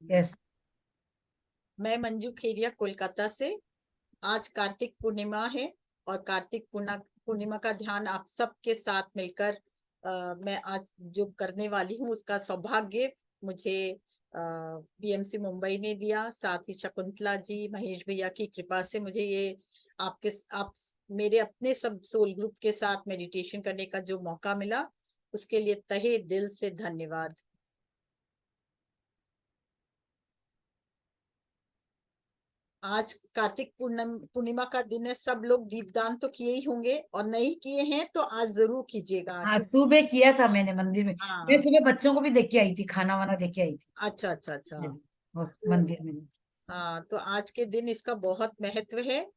Yes. मैं मंजू खेरिया कोलकाता से। आज कार्तिक पूर्णिमा है और कार्तिक पूर्णिमा का ध्यान आप सबके साथ मिलकर मैं आज जो करने वाली हूँ उसका सौभाग्य मुझे बीएमसी मुंबई ने दिया। साथ ही शकुंतला जी, महेश भैया की कृपा से मुझे ये आप मेरे अपने सब सोल ग्रुप के साथ मेडिटेशन करने का जो मौका मिला, उसके लिए तहे दिल से धन्यवाद। आज कार्तिक पूर्णिमा का दिन है। सब लोग दीपदान तो किए ही होंगे और नहीं किए हैं तो आज जरूर कीजिएगा हाँ, क्योंकि सुबह किया था मैंने मंदिर में। मैं हाँ। सुबह बच्चों को भी देख के आई थी, खाना वाना देख के आई थी। अच्छा अच्छा अच्छा। Yes, उस तो मंदिर में। हाँ, तो आज के दिन इसका बहुत महत्व है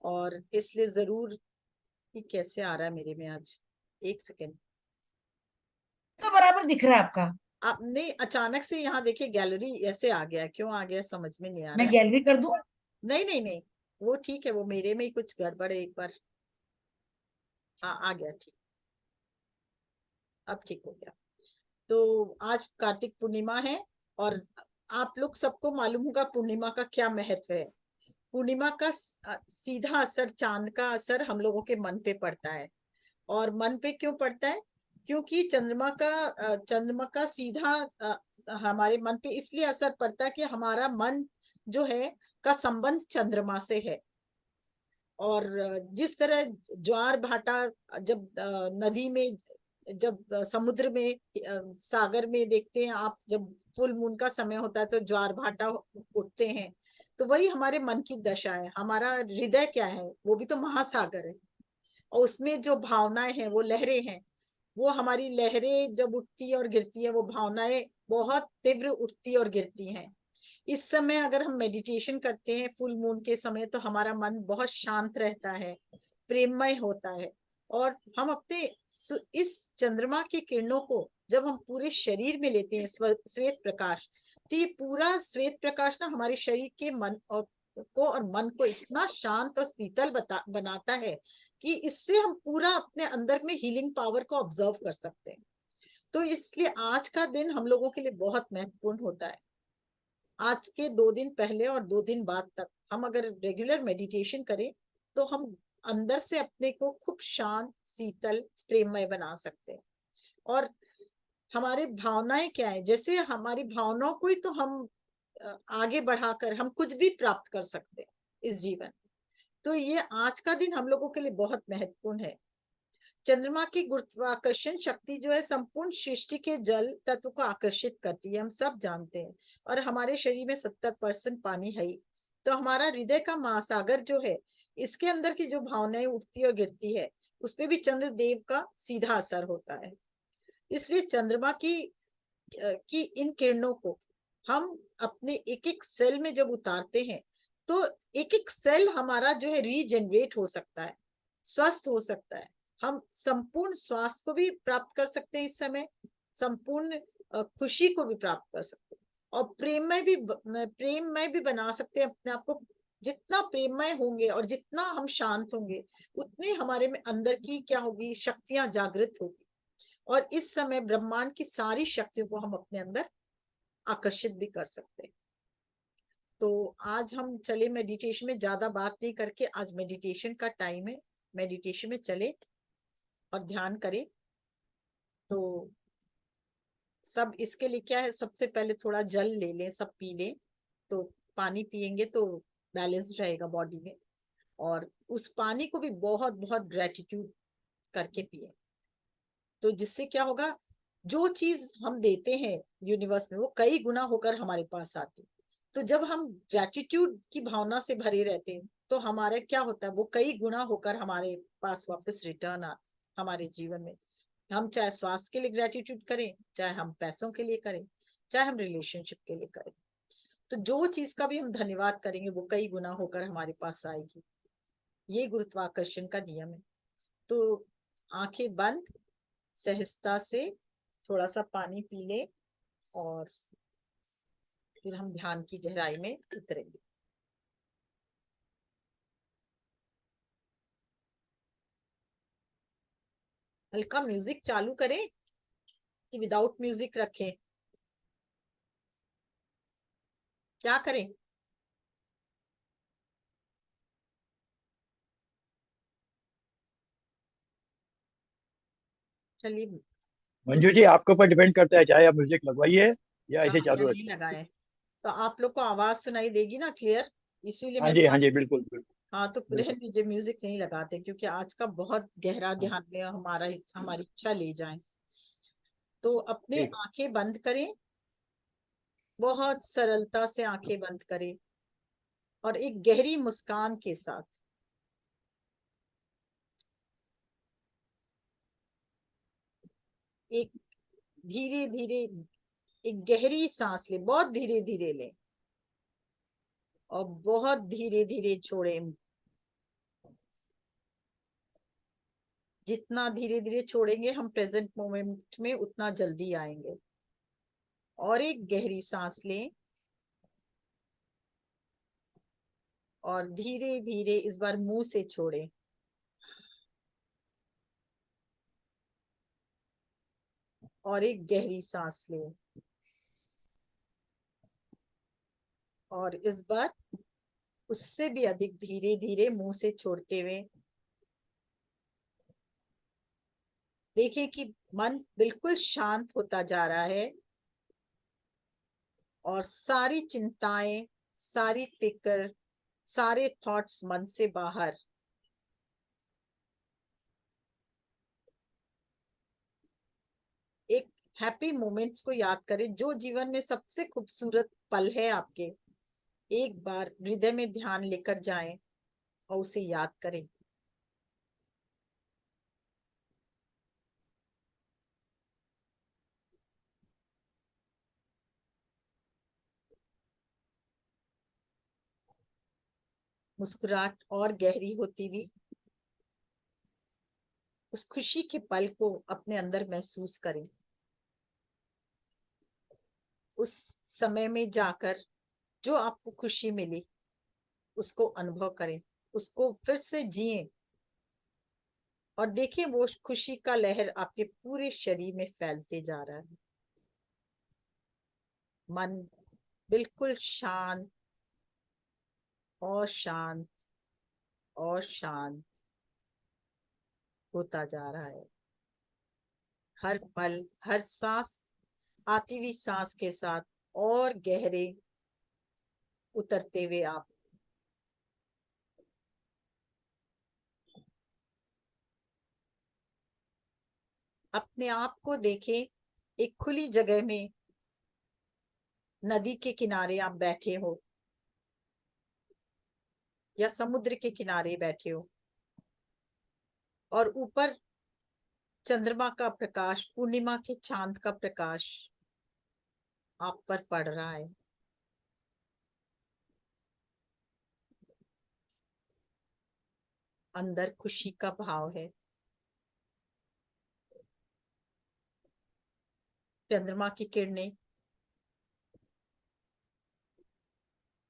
और इसलिए जरूर। ये कैसे आ रहा है मेरे में आज? एक सेकेंड। तो बराबर दिख रहा है आपका। आपने अचानक से यहाँ देखिए गैलरी ऐसे आ गया, क्यों आ गया समझ में नहीं आ मैं रहा है। गैलरी कर दूं? नहीं नहीं नहीं, वो ठीक है, वो मेरे में ही कुछ गड़बड़ है एक बार। हाँ, आ गया ठीक। अब ठीक हो गया। तो आज कार्तिक पूर्णिमा है और आप लोग सबको मालूम होगा पूर्णिमा का क्या महत्व है। पूर्णिमा का सीधा असर, चांद का असर हम लोगों के मन पे पड़ता है। और मन पे क्यों पड़ता है? क्योंकि चंद्रमा का सीधा हमारे मन पे इसलिए असर पड़ता है कि हमारा मन जो है का संबंध चंद्रमा से है। और जिस तरह ज्वार भाटा जब नदी में, जब समुद्र में, सागर में देखते हैं आप, जब फुल मून का समय होता है तो ज्वार भाटा उठते हैं। तो वही हमारे मन की दशा है। हमारा हृदय क्या है? वो भी तो महासागर है। और उसमें जो भावनाएं हैं वो लहरें हैं। वो हमारी लहरें जब उठती है और गिरती है, वो भावनाएं बहुत तीव्र उठती और गिरती हैं। इस समय अगर हम मेडिटेशन करते हैं फुल मून के समय, तो हमारा मन बहुत शांत रहता है, प्रेममय होता है। और हम अपने इस चंद्रमा की किरणों को जब हम पूरे शरीर में लेते हैं, श्वेत प्रकाश, तो ये पूरा श्वेत प्रकाश ना हमारे शरीर के मन को इतना शांत और शीतल बनाता है कि इससे हम पूरा अपने अंदर में हीलिंग पावर को ऑब्जर्व कर सकते हैं। तो इसलिए आज का दिन हम लोगों के लिए बहुत महत्वपूर्ण होता है। आज के 2 दिन पहले और 2 दिन बाद तक हम अगर रेगुलर मेडिटेशन करें तो हम अंदर से अपने को खूब शांत, शीतल, प्रेममय बना सकते हैं। और हमारी भावनाएं क्या है? जैसे हमारी भावनाओं को ही तो हम आगे बढ़ाकर हम कुछ भी प्राप्त कर सकते हैं इस जीवन। तो ये आज का दिन हम लोगों के लिए बहुत महत्वपूर्ण है। चंद्रमा की गुरुत्वाकर्षण शक्ति जो है संपूर्ण सृष्टि के जल तत्व को आकर्षित करती है, हम सब जानते हैं। और हमारे शरीर में 70% पानी है ही। तो हमारा हृदय का महासागर जो है, इसके अंदर की जो भावनाएं उठती और गिरती है, उसपे भी चंद्रदेव का सीधा असर होता है। इसलिए चंद्रमा की इन किरणों को हम अपने एक एक सेल में जब उतारते हैं, तो एक एक सेल हमारा जो है रीजनरेट हो सकता है, स्वस्थ हो सकता है। हम संपूर्ण स्वास्थ्य को भी प्राप्त कर सकते हैं इस समय, संपूर्ण खुशी को भी प्राप्त कर सकते हैं। और प्रेममय भी बना सकते हैं अपने आप को। जितना प्रेममय होंगे और जितना हम शांत होंगे, उतने हमारे में अंदर की क्या होगी, शक्तियां जागृत होगी। और इस समय ब्रह्मांड की सारी शक्तियों को हम अपने अंदर आकर्षित भी कर सकते हैं। तो आज हम चले मेडिटेशन में, ज्यादा बात नहीं करके, आज मेडिटेशन का टाइम है, मेडिटेशन में चले और ध्यान करें। तो सब इसके लिए क्या है, सबसे पहले थोड़ा जल ले लें, सब पी लें। तो पानी पिएंगे तो बैलेंस रहेगा बॉडी में। और उस पानी को भी बहुत बहुत ग्रेटिट्यूड करके पिए। तो जिससे क्या होगा, जो चीज हम देते हैं यूनिवर्स में, वो कई गुना होकर हमारे पास आती। तो जब हम ग्रेटिट्यूड की भावना से भरे रहते हैं, तो हमारे क्या होता है, वो कई गुना होकर हमारे पास वापस रिटर्न आ हमारे जीवन में। हम चाहे स्वास्थ्य के लिए ग्रेटिट्यूड करें, चाहे हम पैसों के लिए करें, चाहे हम रिलेशनशिप के लिए करें, तो जो चीज का भी हम धन्यवाद करेंगे वो कई गुना होकर हमारे पास आएगी। ये गुरुत्वाकर्षण का नियम है। तो आंखें बंद, सहजता से थोड़ा सा पानी पी ले और फिर हम ध्यान की गहराई में उतरेंगे। हल्का म्यूजिक चालू करें कि विदाउट म्यूजिक रखें? क्या करें? चलिए। मंजू जी, आपके ऊपर डिपेंड करता है, चाहे आप म्यूजिक लगवाइए या हाँ, ऐसे या चालू नहीं रखिए। लगाए तो आप लोग को आवाज सुनाई देगी ना क्लियर, इसीलिए हाँ मैंने जी, कहा। हाँ जी, बिल्कुल बिल्कुल हाँ, तो बिल्कुल। रहने दीजिए, म्यूजिक नहीं लगाते क्योंकि आज का बहुत गहरा हाँ, ध्यान में हमारी इच्छा ले जाए। तो अपने ठीक। आंखें बंद करें, बहुत सरलता से आंखें बंद करें और एक गहरी मुस्कान के साथ एक धीरे धीरे एक गहरी सांस ले, बहुत धीरे धीरे ले और बहुत धीरे धीरे छोड़ें। जितना धीरे धीरे छोड़ेंगे हम प्रेजेंट मोमेंट में उतना जल्दी आएंगे। और एक गहरी सांस लें और धीरे धीरे इस बार मुंह से छोड़ें। और एक गहरी सांस लें और इस बार उससे भी अधिक धीरे धीरे मुंह से छोड़ते हुए देखिए कि मन बिल्कुल शांत होता जा रहा है और सारी चिंताएं, सारी फिक्र, सारे थॉट्स मन से बाहर। एक हैप्पी मोमेंट्स को याद करें, जो जीवन में सबसे खूबसूरत पल है आपके, एक बार हृदय में ध्यान लेकर जाएं और उसे याद करें। मुस्कुराहट और गहरी होती हुई उस खुशी के पल को अपने अंदर महसूस करें। उस समय में जाकर जो आपको खुशी मिली उसको अनुभव करें, उसको फिर से जिएं और देखिए वो खुशी का लहर आपके पूरे शरीर में फैलते जा रहा है। मन बिल्कुल शांत और शांत और शांत होता जा रहा है। हर पल, हर सांस, आती हुई सांस के साथ और गहरे उतरते हुए आप अपने आप को देखें। एक खुली जगह में नदी के किनारे आप बैठे हो या समुद्र के किनारे बैठे हो और ऊपर चंद्रमा का प्रकाश, पूर्णिमा के चांद का प्रकाश आप पर पड़ रहा है। अंदर खुशी का भाव है। चंद्रमा की किरणें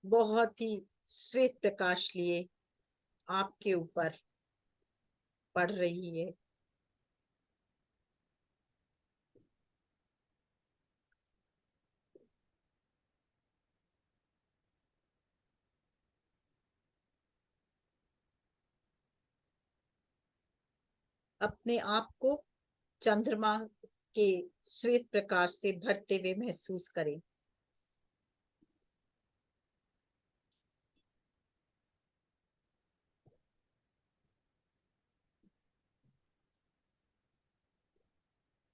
बहुत ही श्वेत प्रकाश लिए आपके ऊपर पड़ रही है। अपने आप को चंद्रमा के श्वेत प्रकाश से भरते हुए महसूस करें।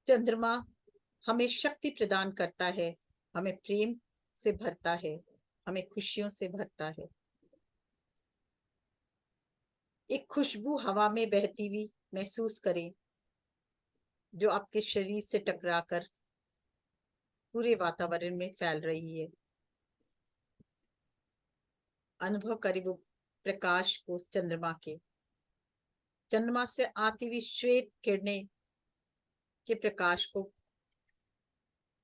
चंद्रमा हमें शक्ति प्रदान करता है, हमें प्रेम से भरता है, हमें खुशियों से भरता है। एक खुशबू हवा में बहती हुई महसूस करें जो आपके शरीर से टकराकर पूरे वातावरण में फैल रही है। अनुभव करें वो प्रकाश को, चंद्रमा से आती हुई श्वेत किरणें के प्रकाश को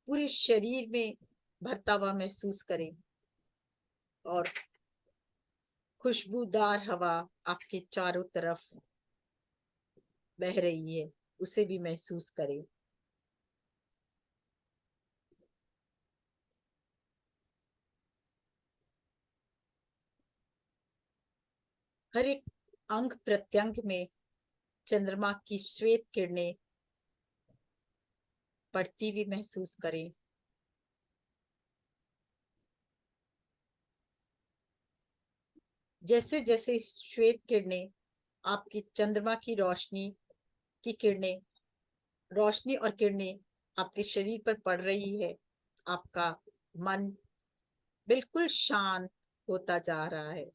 पूरे शरीर में भरता हुआ महसूस करें और खुशबूदार हवा आपके चारों तरफ बह रही है, उसे भी महसूस करें। हर एक अंग प्रत्यंग में चंद्रमा की श्वेत किरणें पड़ती हुई महसूस करें। जैसे जैसे श्वेत किरणें आपकी चंद्रमा की रोशनी और किरणें आपके शरीर पर पड़ रही है, आपका मन बिल्कुल शांत होता जा रहा है।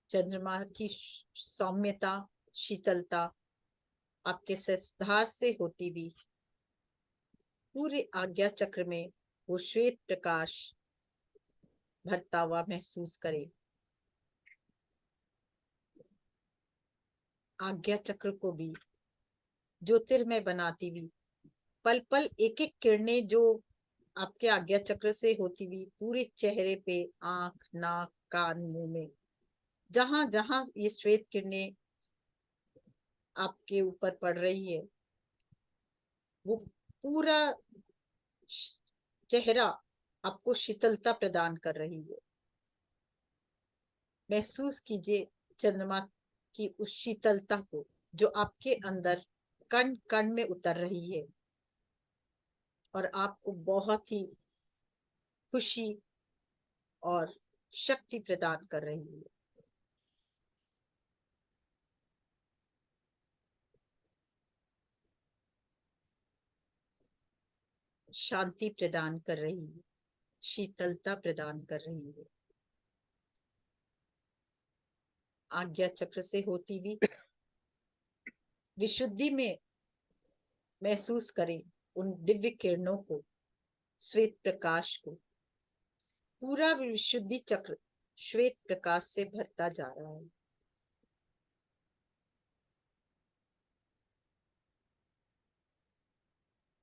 चंद्रमा की सौम्यता, शीतलता आपके सहस्त्रार से होती हुई पूरे आज्ञा चक्र में वो श्वेत प्रकाश भरता हुआ महसूस करें। आज्ञा चक्र को भी ज्योतिर्मय बनाती हुई पल पल एक एक किरणें जो आपके आज्ञा चक्र से होती हुई पूरे चेहरे पे, आंख, नाक, कान, मुंह में जहां जहां ये श्वेत किरणें आपके ऊपर पड़ रही है, वो पूरा चेहरा आपको शीतलता प्रदान कर रही है। महसूस कीजिए चंद्रमा की उस शीतलता को जो आपके अंदर कण कण में उतर रही है और आपको बहुत ही खुशी और शक्ति प्रदान कर रही है। शांति प्रदान कर रही है, शीतलता प्रदान कर रही है। आज्ञा चक्र से होती हुई विशुद्धि में महसूस करें उन दिव्य किरणों को, श्वेत प्रकाश को। पूरा विशुद्धि चक्र श्वेत प्रकाश से भरता जा रहा है।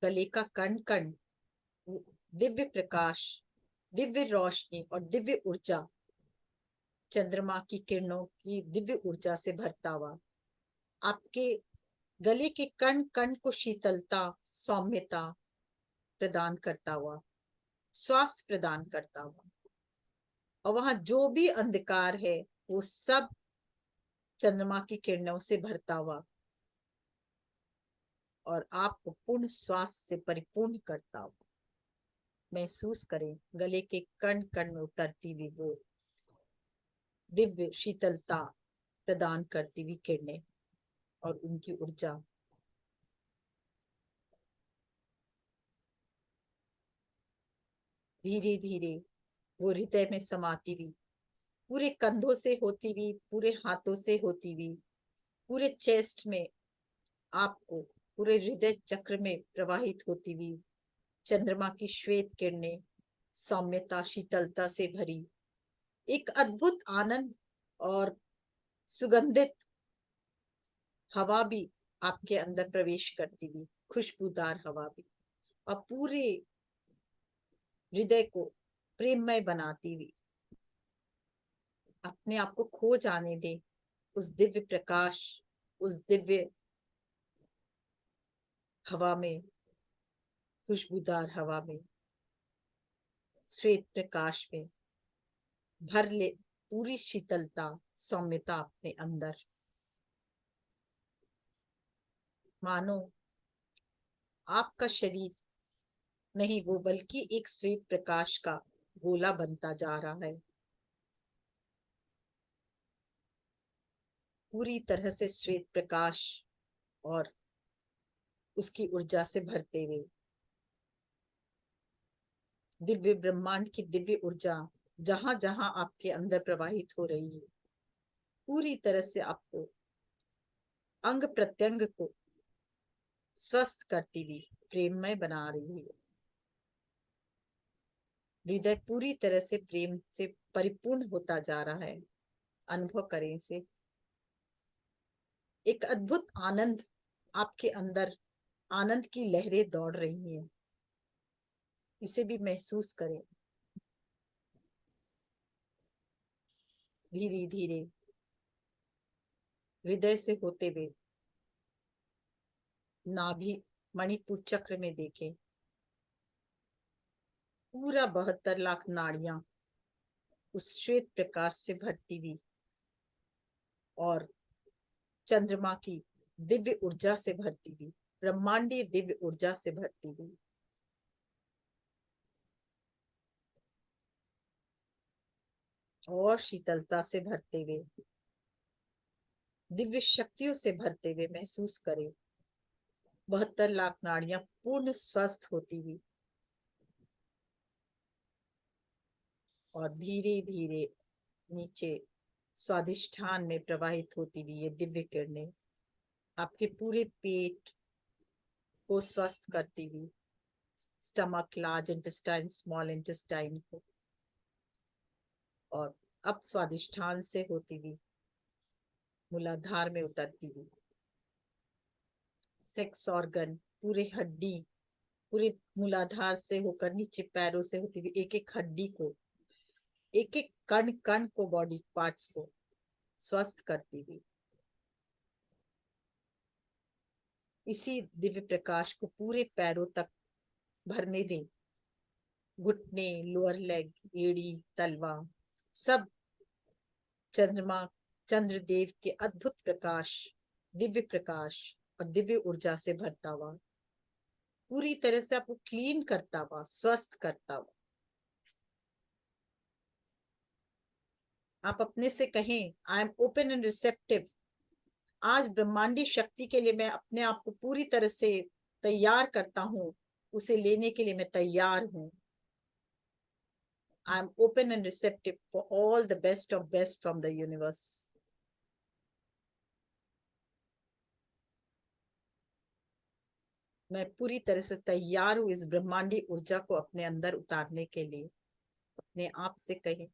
गले का कण कण दिव्य प्रकाश, दिव्य रोशनी और दिव्य ऊर्जा, चंद्रमा की किरणों की दिव्य ऊर्जा से भरता हुआ आपके गले के कण कण को शीतलता, सौम्यता प्रदान करता हुआ, स्वास्थ्य प्रदान करता हुआ, और वहां जो भी अंधकार है वो सब चंद्रमा की किरणों से भरता हुआ और आपको पूर्ण स्वास्थ्य से परिपूर्ण करता हुआ महसूस करें। गले के कण कण में उतरती हुई वो दिव्य शीतलता प्रदान करती हुई किरणें और उनकी ऊर्जा। धीरे धीरे वो हृदय में समाती हुई, पूरे कंधों से होती हुई, पूरे हाथों से होती हुई, पूरे चेस्ट में आपको पूरे हृदय चक्र में प्रवाहित होती हुई चंद्रमा की श्वेत किरणें सौम्यता, शीतलता से भरी एक अद्भुत आनंद और सुगंधित हवा भी आपके अंदर प्रवेश करती हुई, खुशबूदार हवा भी, और पूरे हृदय को प्रेममय बनाती हुई अपने आप को खो जाने दे उस दिव्य प्रकाश, उस दिव्य हवा में, खुशबूदार हवा में, श्वेत प्रकाश में भर ले पूरी शीतलता, सौम्यता अपने अंदर। मानो आपका शरीर नहीं वो बल्कि एक श्वेत प्रकाश का गोला बनता जा रहा है, पूरी तरह से श्वेत प्रकाश और उसकी ऊर्जा से भरते हुए दिव्य ब्रह्मांड की दिव्य ऊर्जा जहां जहां आपके अंदर प्रवाहित हो रही है, पूरी तरह से आपको अंग प्रत्यंग को स्वस्थ करती हुई प्रेममय बना रही है। हृदय पूरी तरह से प्रेम से परिपूर्ण होता जा रहा है। अनुभव करें इसे। एक अद्भुत आनंद आपके अंदर, आनंद की लहरें दौड़ रही हैं, इसे भी महसूस करें। धीरे धीरे हृदय से होते हुए नाभि मणिपुर चक्र में देखें, पूरा 72 लाख नाड़ियां उस श्वेत प्रकाश से भरती हुई और चंद्रमा की दिव्य ऊर्जा से भरती हुई, ब्रह्मांडीय दिव्य ऊर्जा से भरती हुई, और शीतलता से भरते हुए, दिव्य शक्तियों से भरते हुए महसूस करें 72 लाख नाड़ियां पूर्ण स्वस्थ होती हुई और धीरे धीरे नीचे स्वादिष्ठान में प्रवाहित होती हुई ये दिव्य किरणें आपके पूरे पेट को स्वस्थ करती हुई, stomach, large intestine, small intestine को, और अब स्वादिष्ठान से होती हुई मूलाधार में उतरती हुई सेक्स ऑर्गन, पूरे हड्डी, पूरे मूलाधार से होकर नीचे पैरों से होती हुई एक एक हड्डी को, एक एक कण कण को, बॉडी पार्ट्स को स्वस्थ करती हुई इसी दिव्य प्रकाश को पूरे पैरों तक भरने दें। घुटने, लोअर लेग, एड़ी, तलवा, सब चंद्रमा, चंद्रदेव के अद्भुत प्रकाश, दिव्य प्रकाश और दिव्य ऊर्जा से भरता हुआ, पूरी तरह से आपको क्लीन करता हुआ, स्वस्थ करता हुआ। आप अपने से कहें, I am open and receptive. आज ब्रह्मांडी शक्ति के लिए मैं अपने आप को पूरी तरह से तैयार करता हूँ, उसे लेने के लिए मैं तैयार हूँ। I am open and receptive for all the best of best from the universe. मैं पूरी तरह से तैयार हूँ इस ब्रह्मांडी ऊर्जा को अपने अंदर उतारने के लिए। अपने आप से कहें,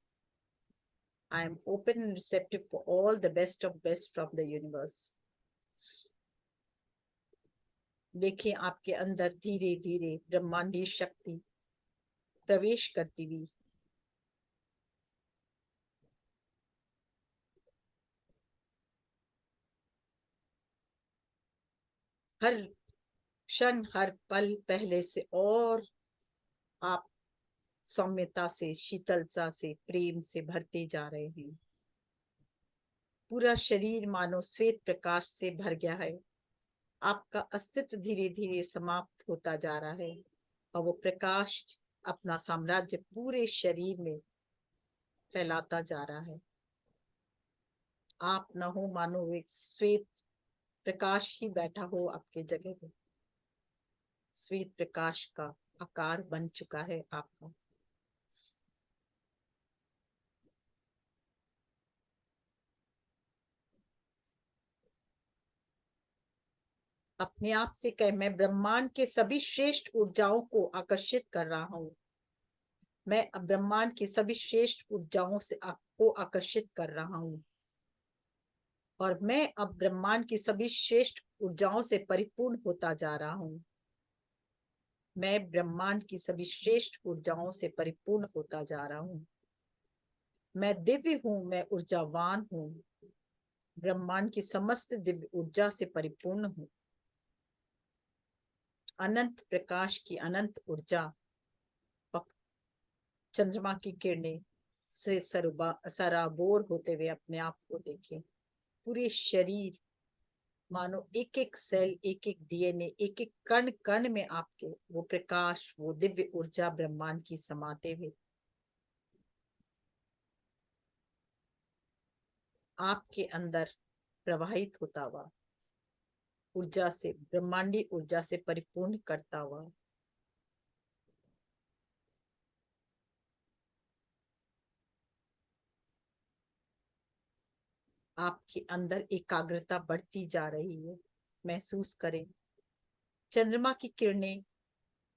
I am open and receptive for all the best of best from the universe. देखिए आपके अंदर धीरे धीरे ब्रह्मांडी शक्ति प्रवेश करती हुई हर क्षण, हर पल पहले से और आप सौम्यता से, शीतलता से, प्रेम से भरते जा रहे हैं। पूरा शरीर मानो श्वेत प्रकाश से भर गया है। आपका अस्तित्व धीरे धीरे समाप्त होता जा रहा है और वो प्रकाश अपना साम्राज्य पूरे शरीर में फैलाता जा रहा है। आप न हो, मानो एक श्वेत प्रकाश ही बैठा हो आपके जगह पे। श्वेत प्रकाश का आकार बन चुका है आपका। अपने आप से कह, मैं ब्रह्मांड के सभी श्रेष्ठ ऊर्जाओं को आकर्षित कर रहा हूँ। मैं अब ब्रह्मांड की सभी श्रेष्ठ ऊर्जाओं से आपको आकर्षित कर रहा हूँ और मैं अब ब्रह्मांड की सभी श्रेष्ठ ऊर्जाओं से परिपूर्ण होता जा रहा हूँ। मैं ब्रह्मांड की सभी श्रेष्ठ ऊर्जाओं से परिपूर्ण होता जा रहा हूँ। मैं दिव्य हूँ, मैं ऊर्जावान हूँ, ब्रह्मांड की समस्त दिव्य ऊर्जा से परिपूर्ण हूँ। अनंत प्रकाश की अनंत ऊर्जा और चंद्रमा की किरणें से सराबोर होते हुए अपने आप को देखें। पूरे शरीर मानो एक एक सेल, एक एक डीएनए, एक एक कण कण में आपके वो प्रकाश, वो दिव्य ऊर्जा ब्रह्मांड की समाते हुए आपके अंदर प्रवाहित होता हुआ, ऊर्जा से, ब्रह्मांडी ऊर्जा से परिपूर्ण करता हुआ। आपके अंदर एकाग्रता बढ़ती जा रही है। महसूस करें चंद्रमा की किरणें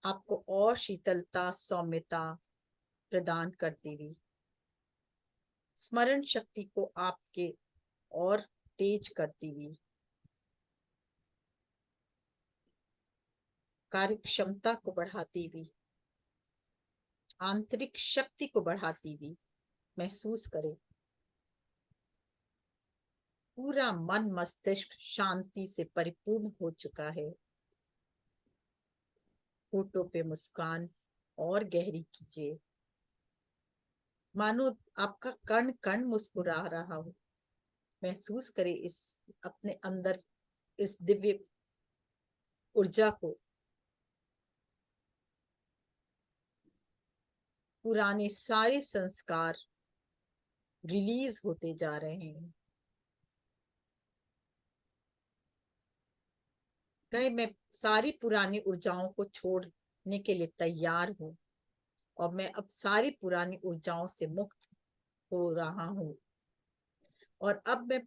आपको और शीतलता, सौम्यता प्रदान करती हुई, स्मरण शक्ति को आपके और तेज करती हुई, कार्य क्षमता को बढ़ाती हुई, आंतरिक शक्ति को बढ़ाती हुई। महसूस करें पूरा मन मस्तिष्क शांति से परिपूर्ण हो चुका है। होठों पे मुस्कान और गहरी कीजिए, मानो आपका कण कण मुस्कुरा रहा हो। महसूस करें इस अपने अंदर इस दिव्य ऊर्जा को। पुराने सारे संस्कार रिलीज होते जा रहे हैं। कहीं मैं सारी पुरानी ऊर्जाओं को छोड़ने के लिए तैयार हूँ और मैं अब सारी पुरानी ऊर्जाओं से मुक्त हो रहा हूँ और अब मैं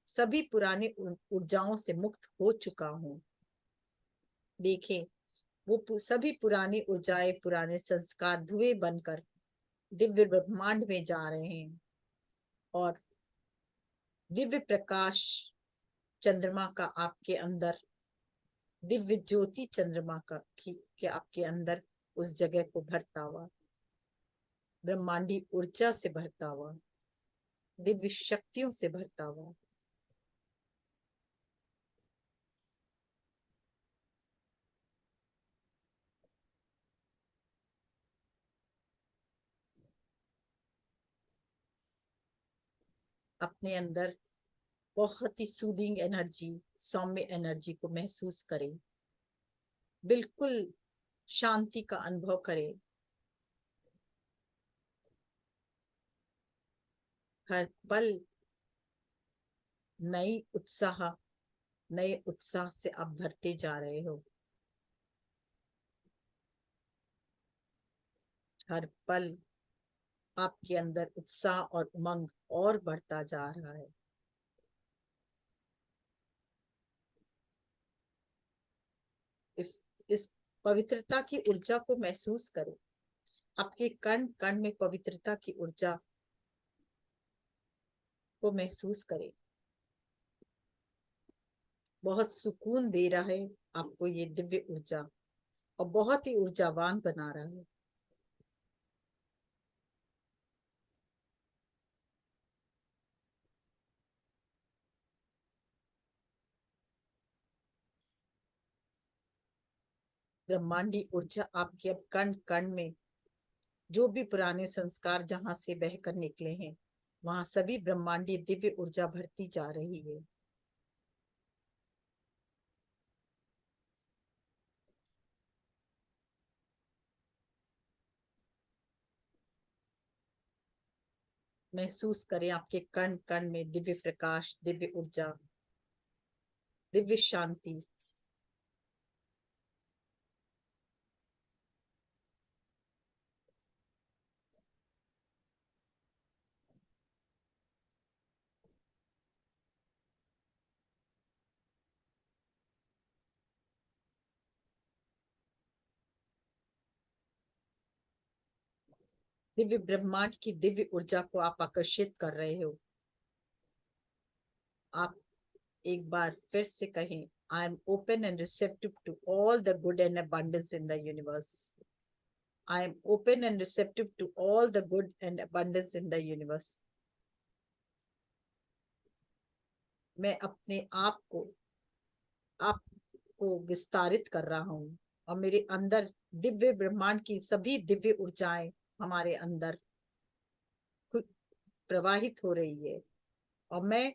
सभी पुरानी ऊर्जाओं से मुक्त हो चुका हूँ। देखें, वो सभी पुरानी ऊर्जाएं, पुराने संस्कार धुएं बनकर दिव्य ब्रह्मांड में जा रहे हैं और दिव्य प्रकाश चंद्रमा का आपके अंदर, दिव्य ज्योति चंद्रमा का के आपके अंदर उस जगह को भरता हुआ, ब्रह्मांडी ऊर्जा से भरता हुआ, दिव्य शक्तियों से भरता हुआ। अपने अंदर बहुत ही सूदिंग एनर्जी, सौम्य एनर्जी को महसूस करें। बिल्कुल शांति का अनुभव करें। हर पल नए उत्साह से आप भरते जा रहे हो। हर पल आपके अंदर उत्साह और उमंग और बढ़ता जा रहा है। इस पवित्रता की ऊर्जा को महसूस करो। आपके कण कण में पवित्रता की ऊर्जा को महसूस करें। बहुत सुकून दे रहा है आपको ये दिव्य ऊर्जा और बहुत ही ऊर्जावान बना रहा है। ब्रह्मांडी ऊर्जा आपके अब कण कण में, जो भी पुराने संस्कार जहां से बहकर निकले हैं, वहां सभी ब्रह्मांडी दिव्य ऊर्जा भरती जा रही है। महसूस करें आपके कण कण में दिव्य प्रकाश, दिव्य ऊर्जा, दिव्य शांति। दिव्य ब्रह्मांड की दिव्य ऊर्जा को आप आकर्षित कर रहे हो। आप एक बार फिर से कहें, I am open and receptive to all the good and abundance in the universe. I am open and receptive to all the good and abundance in the universe. मैं अपने आपको विस्तारित कर रहा हूँ और मेरे अंदर दिव्य ब्रह्मांड की सभी दिव्य ऊर्जाएं हमारे अंदर प्रवाहित हो रही है और मैं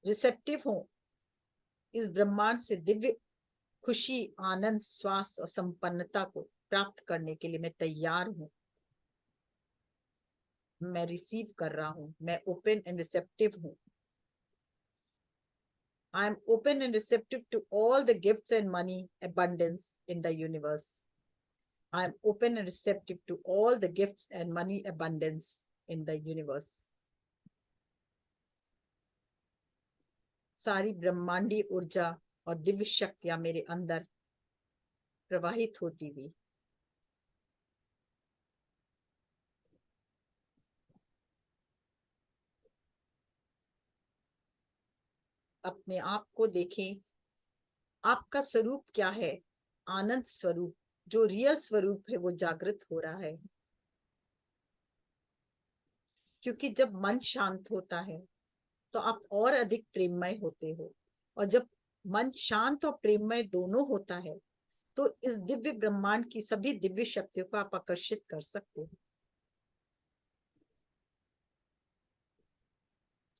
रिसेप्टिव हूँ इस ब्रह्मांड से दिव्य खुशी, आनंद, स्वास्थ्य और संपन्नता को प्राप्त करने के लिए मैं तैयार हूँ। मैं रिसीव कर रहा हूँ। मैं ओपन एंड रिसेप्टिव हूँ। I am open and receptive to all the gifts and money abundance in the universe. I am open and receptive to all the gifts and money abundance in the universe. सारी ब्रह्मांडी ऊर्जा और दिव्य शक्तियां मेरे अंदर प्रवाहित होती हुई। अपने आप को देखें। आपका स्वरूप क्या है? आनंद स्वरूप, जो रियल स्वरूप है वो जागृत हो रहा है। क्योंकि जब मन शांत होता है तो आप और अधिक प्रेममय होते हो और जब मन शांत और प्रेममय दोनों होता है तो इस दिव्य ब्रह्मांड की सभी दिव्य शक्तियों को आप आकर्षित कर सकते हो।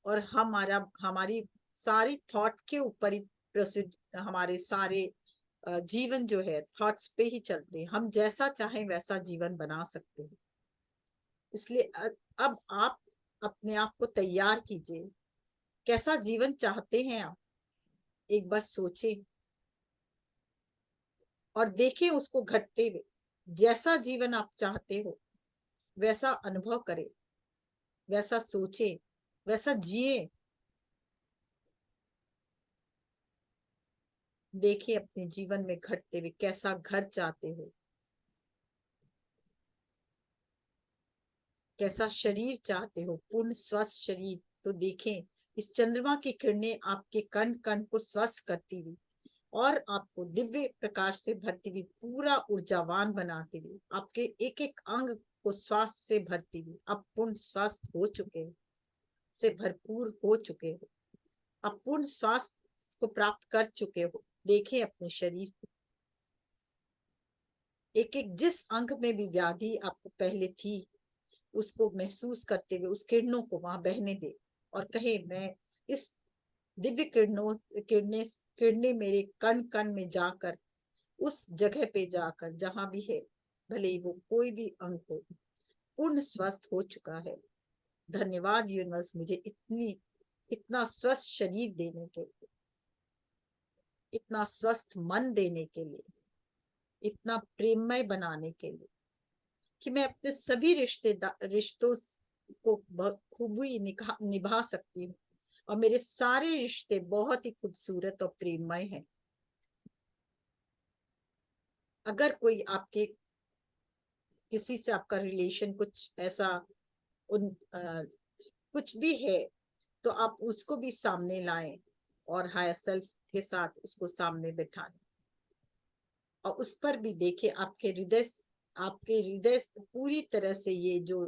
और हमारी सारी थॉट के ऊपर ही प्रसिद्ध हमारे सारे जीवन जो है थॉट्स पे ही चलते हैं। हम जैसा चाहें वैसा जीवन बना सकते हैं। इसलिए अब आप अपने आप को तैयार कीजिए। कैसा जीवन चाहते हैं आप, एक बार सोचें और देखें उसको घटते हुए। जैसा जीवन आप चाहते हो वैसा अनुभव करें, वैसा सोचें, वैसा जिए। देखिए अपने जीवन में घटते हुए कैसा घर चाहते हो, कैसा शरीर चाहते हो, पूर्ण स्वस्थ शरीर। तो देखें इस चंद्रमा की किरणें आपके कण कण को स्वस्थ करती हुई और आपको दिव्य प्रकाश से भरती हुई, पूरा ऊर्जावान बनाती हुई, आपके एक एक अंग को स्वास्थ्य से भरती हुई। आप पूर्ण स्वस्थ हो चुके हो, से भरपूर हो चुके हो, आप पूर्ण स्वास्थ्य को प्राप्त कर चुके हो। देखें अपने शरीर को, एक एक जिस अंग में भी व्याधि आपको पहले थी उसको महसूस करते हुए उस किरणों को वहां बहने दे और कहे मैं इस दिव्य किरणें मेरे कण कण में जाकर, उस जगह पे जाकर जहां भी है, भले ही वो कोई भी अंग हो, पूर्ण स्वस्थ हो चुका है। धन्यवाद यूनिवर्स मुझे इतना स्वस्थ शरीर देने के लिए, इतना स्वस्थ मन देने के लिए, इतना प्रेममय बनाने के लिए कि मैं अपने सभी रिश्तों को खूबी निभा सकती हूँ और मेरे सारे रिश्ते बहुत ही खूबसूरत और प्रेममय हैं। अगर कोई आपके किसी से आपका रिलेशन कुछ ऐसा कुछ भी है तो आप उसको भी सामने लाएं और हायर सेल्फ के साथ उसको सामने बिठाएं और उस पर भी देखें आपके हृदय पूरी तरह से ये जो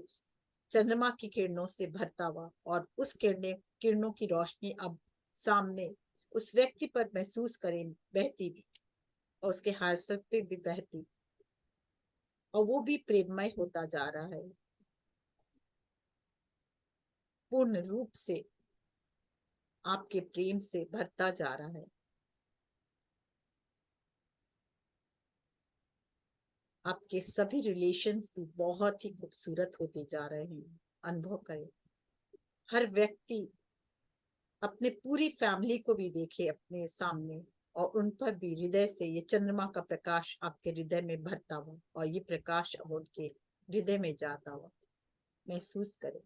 चंद्रमा की किरणों से भरता हुआ और उस किरणों की रोशनी अब सामने उस व्यक्ति पर महसूस करें बहती भी और उसके हाथ सेल्फ पे भी बहती और वो भी प्रेममय होता जा रहा है, पूर्ण रूप से आपके प्रेम से भरता जा रहा है। आपके सभी रिलेशंस भी बहुत ही खूबसूरत होते जा रहे हैं। अनुभव करें। हर व्यक्ति अपने पूरी फैमिली को भी देखे अपने सामने और उन पर भी हृदय से ये चंद्रमा का प्रकाश आपके हृदय में भरता हुआ और ये प्रकाश अब उनके हृदय में जाता हुआ महसूस करें।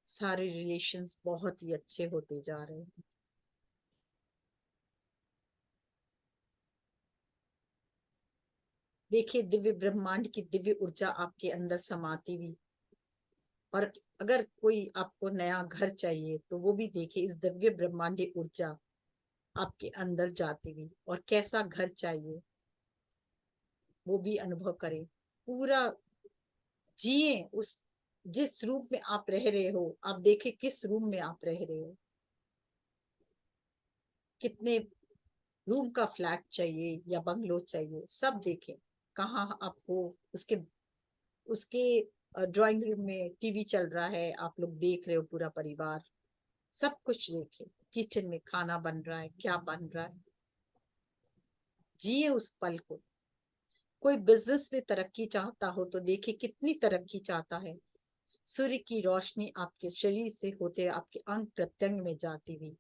सारे रिलेशंस बहुत ही अच्छे होते जा रहे हैं। देखिए दिव्य ब्रह्मांड की दिव्य ऊर्जा आपके अंदर समाती हुई। और अगर कोई आपको नया घर चाहिए तो वो भी देखिए इस दिव्य ब्रह्मांडी ऊर्जा आपके अंदर जाती हुई और कैसा घर चाहिए वो भी अनुभव करें। पूरा जिए उस जिस रूम में आप रह रहे हो। आप देखें किस रूम में आप रह रहे हो, कितने रूम का फ्लैट चाहिए या बंगलो चाहिए, सब देखें। कहाँ आप हो, उसके उसके ड्राइंग रूम में टीवी चल रहा है, आप लोग देख रहे हो पूरा परिवार, सब कुछ देखें। किचन में खाना बन रहा है, क्या बन रहा है, जिए उस पल को। कोई बिजनेस में तरक्की चाहता हो तो देखिए कितनी तरक्की चाहता है। सूर्य की रोशनी आपके शरीर से होते आपके अंग प्रत्यंग में जाती हुई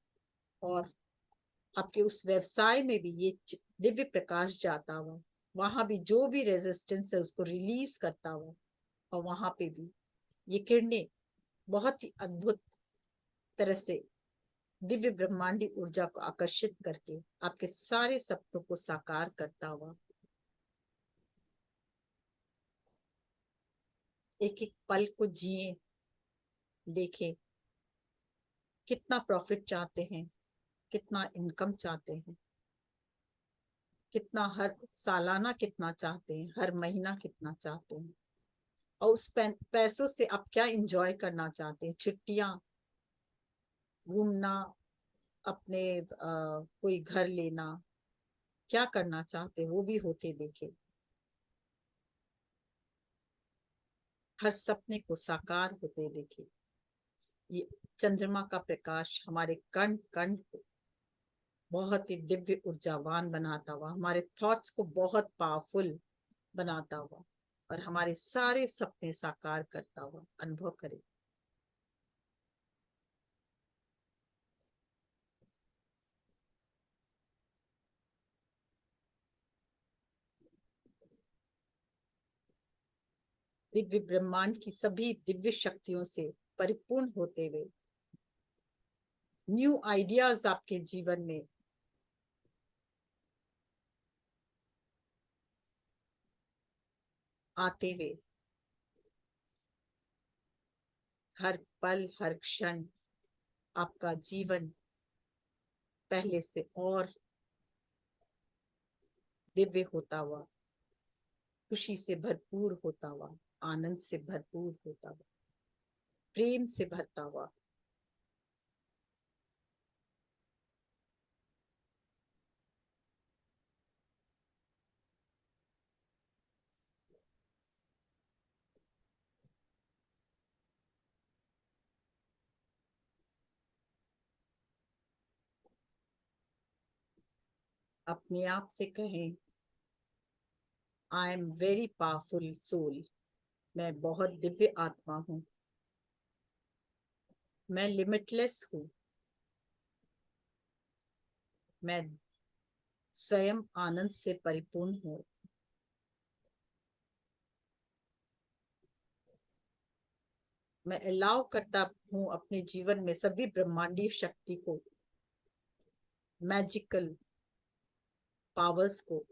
और आपके उस व्यवसाय में भी ये दिव्य प्रकाश जाता हुआ, वहां भी जो भी रेजिस्टेंस है उसको रिलीज करता हुआ और वहां पे भी ये किरणें बहुत ही अद्भुत तरह से दिव्य ब्रह्मांडी ऊर्जा को आकर्षित करके आपके सारे सपनों को साकार करता हुआ। एक एक पल को जिए, देखें कितना प्रॉफिट चाहते हैं, कितना इनकम चाहते हैं, कितना हर सालाना कितना चाहते हैं, हर महीना कितना चाहते हैं और उस पैसों से आप क्या एंजॉय करना चाहते हैं। छुट्टियां, घूमना, अपने कोई घर लेना, क्या करना चाहते वो भी होते देखे, हर सपने को साकार होते देखे। ये चंद्रमा का प्रकाश हमारे कण कण को बहुत ही दिव्य ऊर्जावान बनाता हुआ, हमारे थॉट्स को बहुत पावरफुल बनाता हुआ और हमारे सारे सपने साकार करता हुआ अनुभव करें। दिव्य ब्रह्मांड की सभी दिव्य शक्तियों से परिपूर्ण होते हुए न्यू आइडियाज आपके जीवन में आते हुए हर पल हर क्षण आपका जीवन पहले से और दिव्य होता हुआ, खुशी से भरपूर होता हुआ, आनंद से भरपूर होता हुआ, प्रेम से भरता हुआ अपने आप से कहें, I am very powerful soul. मैं बहुत दिव्य आत्मा हूं, मैं लिमिटलेस हूं, मैं स्वयं आनंद से परिपूर्ण हूं। मैं अलाउ करता हूं अपने जीवन में सभी ब्रह्मांडीय शक्ति को, मैजिकल पावर्स को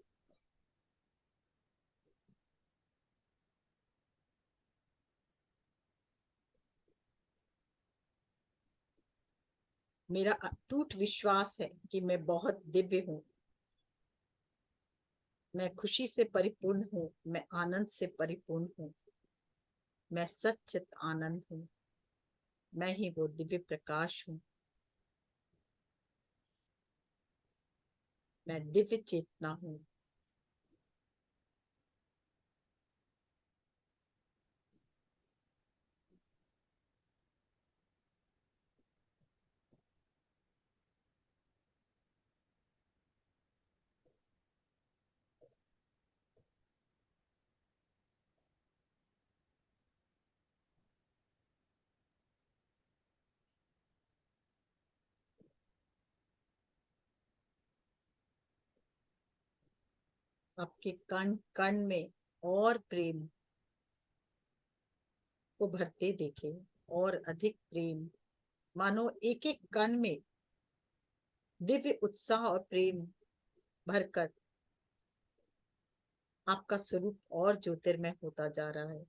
मेरा अटूट विश्वास है कि मैं बहुत दिव्य हूं, मैं खुशी से परिपूर्ण हूं, मैं आनंद से परिपूर्ण हूं, मैं सच्चित आनंद हूं, मैं ही वो दिव्य प्रकाश हूं, मैं दिव्य चेतना हूं। आपके कण कण में और प्रेम को भरते देखे, और अधिक प्रेम, मानो एक एक कण में दिव्य उत्साह और प्रेम भरकर आपका स्वरूप और ज्योतिर्मय होता जा रहा है।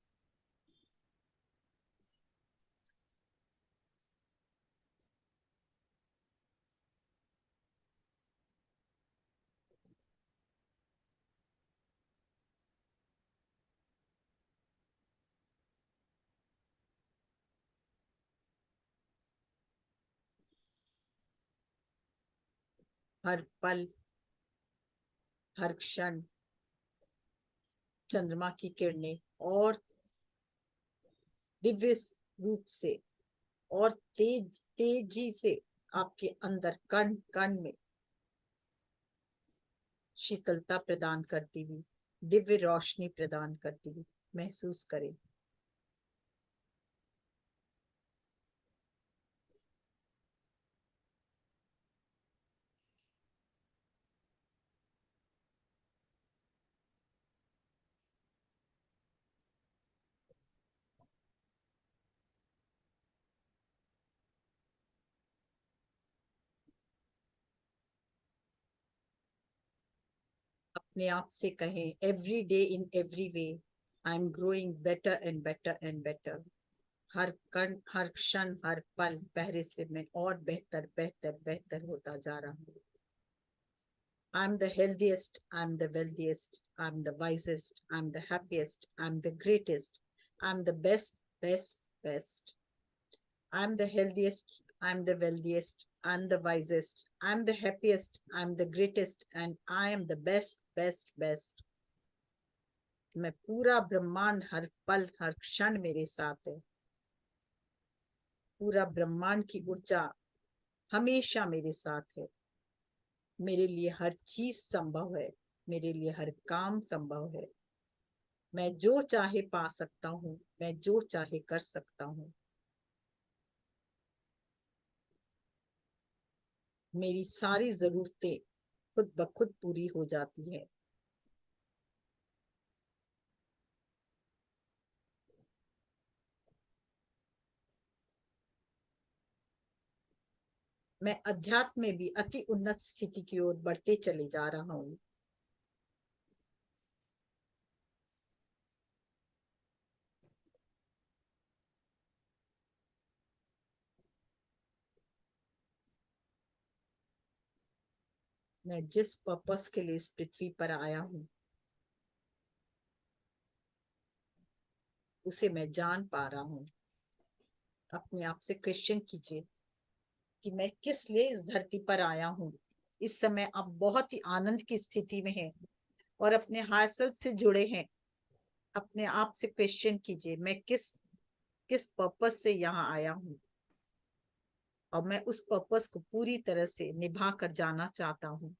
हर पल हर क्षण चंद्रमा की किरणें और दिव्य रूप से और तेजी से आपके अंदर कण कण में शीतलता प्रदान करती हुई, दिव्य रोशनी प्रदान करती हुई महसूस करें। अपने आप से कहें, every day in every way I am growing better and better and better. हर कण हर क्षण हर पल पहले से मैं और बेहतर बेहतर बेहतर होता जा रहा हूँ। I'm the healthiest, I'm the wealthiest, I'm the wisest, I'm the happiest, I'm the greatest, I'm the best, best, best. I'm the healthiest, I'm the wealthiest, I am the wisest, I am the happiest, I am the greatest, and I am the best, best, best. मैं पूरा ब्रह्मांड हर पल हर क्षण मेरे साथ है। पूरा ब्रह्मांड की ऊर्जा हमेशा मेरे साथ है। मेरे लिए हर चीज संभव है, मेरे लिए हर काम संभव है। मैं जो चाहे पा सकता हूँ, मैं जो चाहे कर सकता हूँ। मेरी सारी जरूरतें खुद ब खुद पूरी हो जाती है। मैं अध्यात्म में भी अति उन्नत स्थिति की ओर बढ़ते चले जा रहा हूँ। मैं जिस पर्पस के लिए इस पृथ्वी पर आया हूँ उसे मैं जान पा रहा हूँ। अपने आप से क्वेश्चन कीजिए कि मैं किस लिए इस धरती पर आया हूँ। इस समय आप बहुत ही आनंद की स्थिति में हैं और अपने हासिल से जुड़े हैं। अपने आप से क्वेश्चन कीजिए, मैं किस किस पर्पस से यहाँ आया हूँ और मैं उस पर्पस को पूरी तरह से निभा कर जाना चाहता हूँ।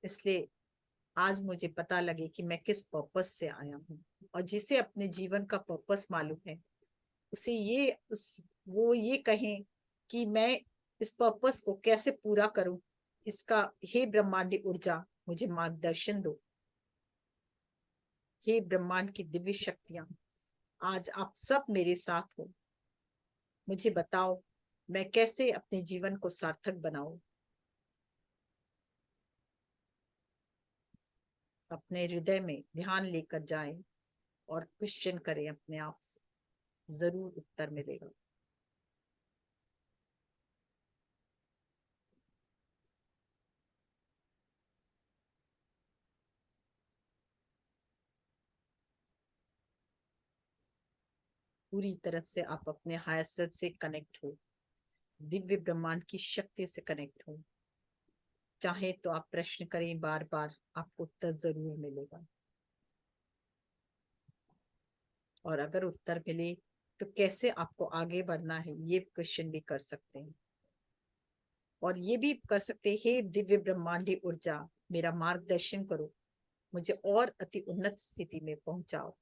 इसलिए आज मुझे पता लगे कि मैं किस पर्पस से आया हूँ। और जिसे अपने जीवन का पर्पस मालूम है उसे वो ये कहें कि मैं इस पर्पस को कैसे पूरा करूं। इसका हे ब्रह्मांडी ऊर्जा मुझे मार्गदर्शन दो। हे ब्रह्मांड की दिव्य शक्तियां, आज आप सब मेरे साथ हो। मुझे बताओ मैं कैसे अपने जीवन को सार्थक बनाऊं। अपने हृदय में ध्यान लेकर जाएं और क्वेश्चन करें अपने आप से, जरूर उत्तर मिलेगा। पूरी तरफ से आप अपने हायर सेल्फ से कनेक्ट हो, दिव्य ब्रह्मांड की शक्ति से कनेक्ट हो। चाहे तो आप प्रश्न करें बार बार, आपको उत्तर जरूर मिलेगा। और अगर उत्तर मिले तो कैसे आपको आगे बढ़ना है ये क्वेश्चन भी कर सकते हैं। और ये भी कर सकते हैं, हे दिव्य ब्रह्मांडी ऊर्जा मेरा मार्गदर्शन करो, मुझे और अति उन्नत स्थिति में पहुंचाओ,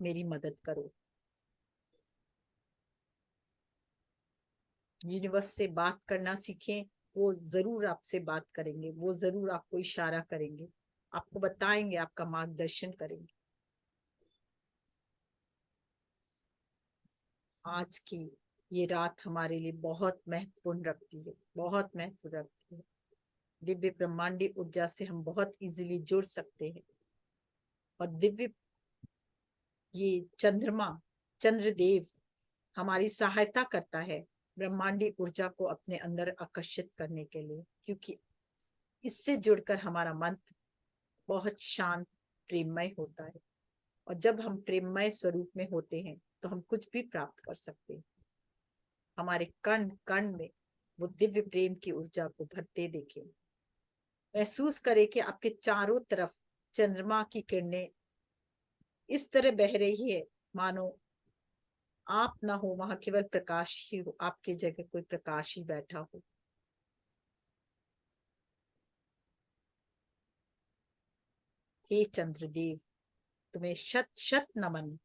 मेरी मदद करो। यूनिवर्स से बात करना सीखें, वो जरूर आपसे बात करेंगे, वो जरूर आपको इशारा करेंगे, आपको बताएंगे, आपका मार्गदर्शन करेंगे। आज की ये रात हमारे लिए बहुत महत्वपूर्ण रखती है, बहुत महत्व रखती है। दिव्य ब्रह्मांडी ऊर्जा से हम बहुत इजीली जुड़ सकते हैं। और दिव्य ये चंद्रमा, चंद्रदेव हमारी सहायता करता है ब्रह्मांडी ऊर्जा को अपने अंदर आकर्षित करने के लिए, क्योंकि इससे जुड़कर हमारा मन बहुत शांत प्रेममय होता है। और जब हम प्रेममय स्वरूप में होते हैं तो हम कुछ भी प्राप्त कर सकते हैं। हमारे कण कण में वो दिव्य प्रेम की ऊर्जा को भरते देखें। महसूस करें कि आपके चारों तरफ चंद्रमा की किरणें इस तरह बह रही है मानो आप ना हो, वहां केवल प्रकाश ही हो, आपकी जगह कोई प्रकाश ही बैठा हो। हे चंद्रदेव, तुम्हें शत शत नमन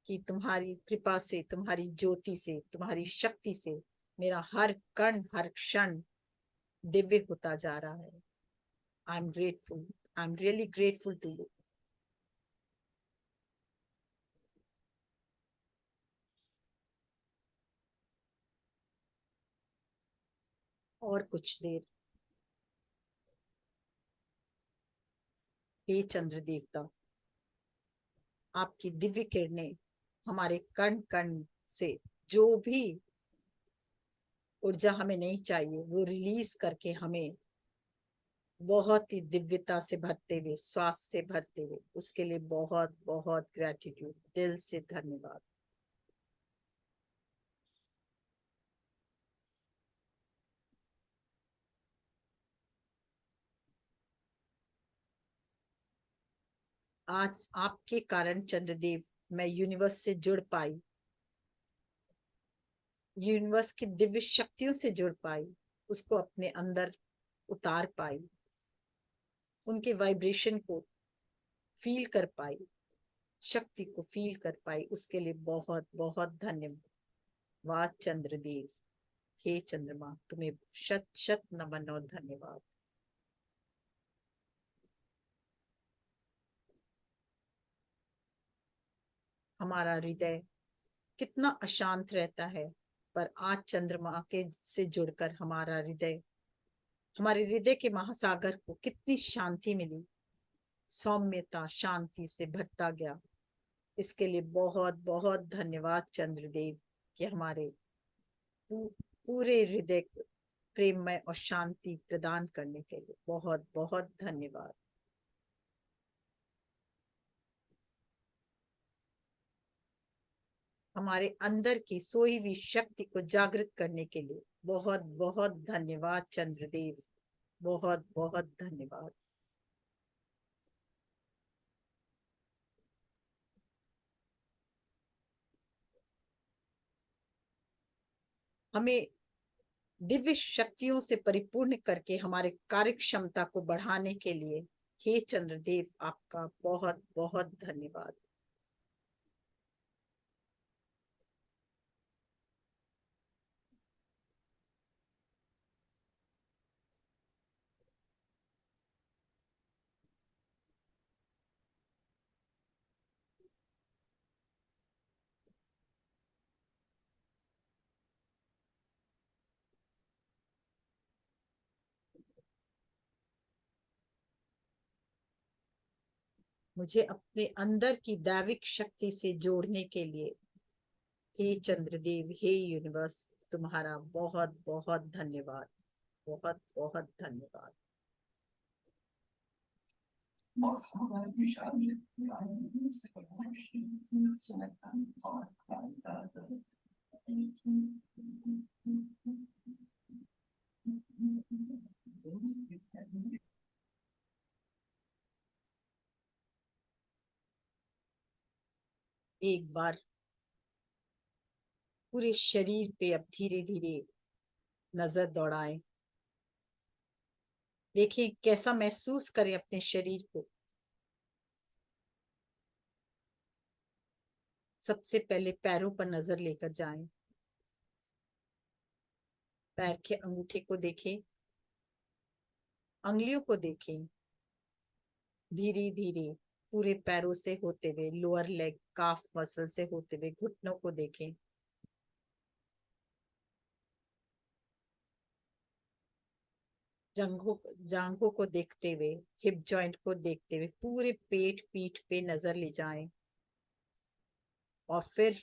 कि तुम्हारी कृपा से, तुम्हारी ज्योति से, तुम्हारी शक्ति से मेरा हर कण हर क्षण दिव्य होता जा रहा है। I am grateful, I am really grateful to you. और कुछ देर। हे चंद्र देवता, आपकी दिव्य किरणें हमारे कण कण से जो भी ऊर्जा हमें नहीं चाहिए वो रिलीज करके हमें बहुत ही दिव्यता से भरते हुए, श्वास से भरते हुए, उसके लिए बहुत बहुत ग्रेटिट्यूड, दिल से धन्यवाद। आज आपके कारण चंद्रदेव मैं यूनिवर्स से जुड़ पाई, यूनिवर्स की दिव्य शक्तियों से जुड़ पाई, उसको अपने अंदर उतार पाई, उनके वाइब्रेशन को फील कर पाई, शक्ति को फील कर पाई। उसके लिए बहुत बहुत धन्यवाद चंद्रदेव। हे चंद्रमा, तुम्हें शत शत नमन और धन्यवाद। हमारा हृदय कितना अशांत रहता है, पर आज चंद्रमा के से जुड़कर हमारे हृदय के महासागर को कितनी शांति मिली, सौम्यता शांति से भरता गया। इसके लिए बहुत बहुत धन्यवाद चंद्रदेव कि हमारे पूरे हृदय को प्रेममय और शांति प्रदान करने के लिए बहुत बहुत धन्यवाद। हमारे अंदर की सोई हुई शक्ति को जागृत करने के लिए बहुत बहुत धन्यवाद चंद्रदेव, बहुत बहुत धन्यवाद। हमें दिव्य शक्तियों से परिपूर्ण करके हमारे कार्य क्षमता को बढ़ाने के लिए हे चंद्रदेव आपका बहुत बहुत धन्यवाद। मुझे अपने अंदर की दैविक शक्ति से जोड़ने के लिए हे चंद्रदेव, हे यूनिवर्स, तुम्हारा बहुत बहुत धन्यवाद, बहुत बहुत धन्यवाद। एक बार पूरे शरीर पे अब धीरे धीरे नजर दौड़ाएं, देखें कैसा महसूस करें अपने शरीर को। सबसे पहले पैरों पर नजर लेकर जाएं, पैर के अंगूठे को देखें, अंगुलियों को देखें, धीरे धीरे पूरे पैरों से होते हुए लोअर लेग काफ मसल से होते हुए घुटनों को देखें, जांघों को देखते हुए, हिप जॉइंट को देखते हुए पूरे पेट पीठ पे नजर ले जाएं और फिर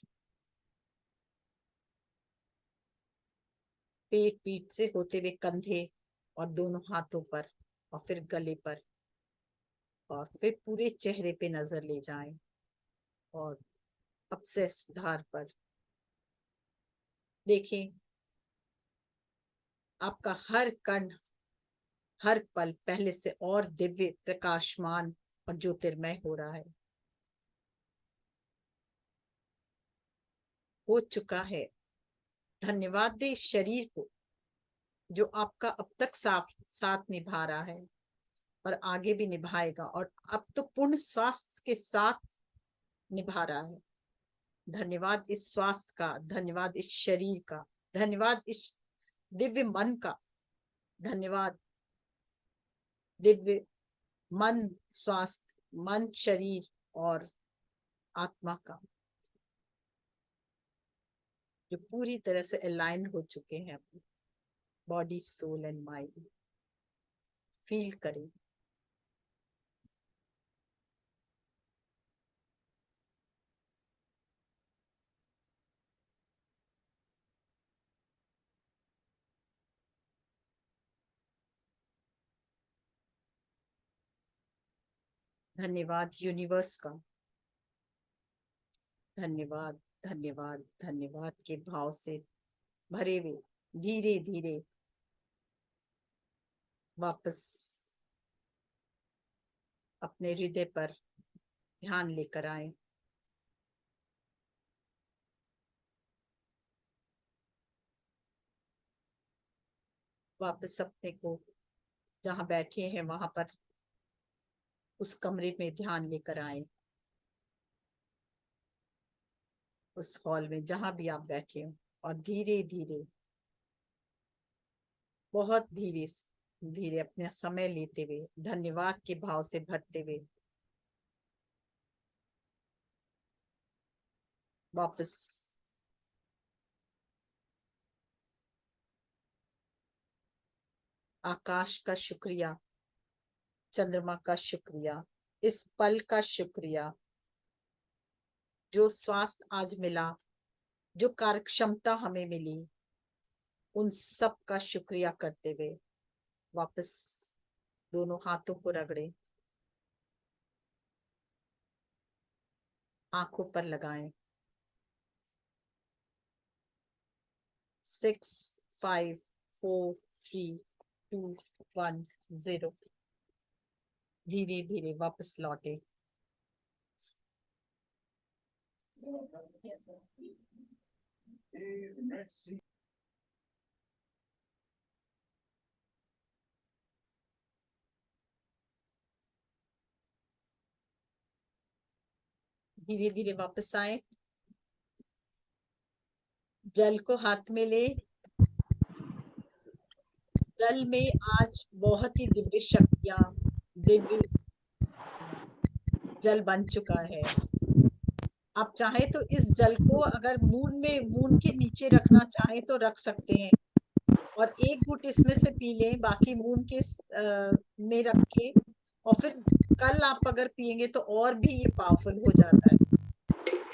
पेट पीठ से होते हुए कंधे और दोनों हाथों पर और फिर गले पर और फिर पूरे चेहरे पे नजर ले जाएं और अपसेस धार पर देखें। आपका हर कण हर पल पहले से और दिव्य प्रकाशमान और ज्योतिर्मय हो रहा है, हो चुका है। धन्यवाद दे शरीर को जो आपका अब तक साथ निभा रहा है और आगे भी निभाएगा और अब तो पूर्ण स्वास्थ्य के साथ निभा रहा है। धन्यवाद इस स्वास्थ्य का, धन्यवाद इस शरीर का, धन्यवाद इस दिव्य मन का, धन्यवाद दिव्य मन, स्वास्थ्य, मन, शरीर और आत्मा का, जो पूरी तरह से अलाइन हो चुके हैं अपनी body, soul and mind. Feel करें। धन्यवाद यूनिवर्स का, धन्यवाद धन्यवाद धन्यवाद के भाव से भरे हुए धीरे धीरे वापस अपने हृदय पर ध्यान लेकर आए। वापस अपने को जहां बैठे हैं वहां पर उस कमरे में ध्यान लेकर आए, उस हॉल में जहां भी आप बैठे हो, और धीरे धीरे, बहुत धीरे धीरे अपना समय लेते हुए धन्यवाद के भाव से भरते हुए वापस आकाश का शुक्रिया, चंद्रमा का शुक्रिया, इस पल का शुक्रिया, जो स्वास्थ्य आज मिला, जो कार्य क्षमता हमें मिली, उन सब का शुक्रिया करते हुए वापस दोनों हाथों को रगड़े, आंखों पर लगाएं। 6 5 4 3 2 1 0 धीरे धीरे वापस लौटे। धीरे धीरे वापस आए, जल को हाथ में ले। जल में आज बहुत ही दिव्य शक्तियां, दिव्य जल बन चुका है। आप चाहे तो इस जल को अगर मून के नीचे रखना चाहे तो रख सकते हैं, और एक घूंट इसमें से पी लें, बाकी मून के में रख के, और फिर कल आप अगर पिएंगे तो और भी ये पावरफुल हो जाता है।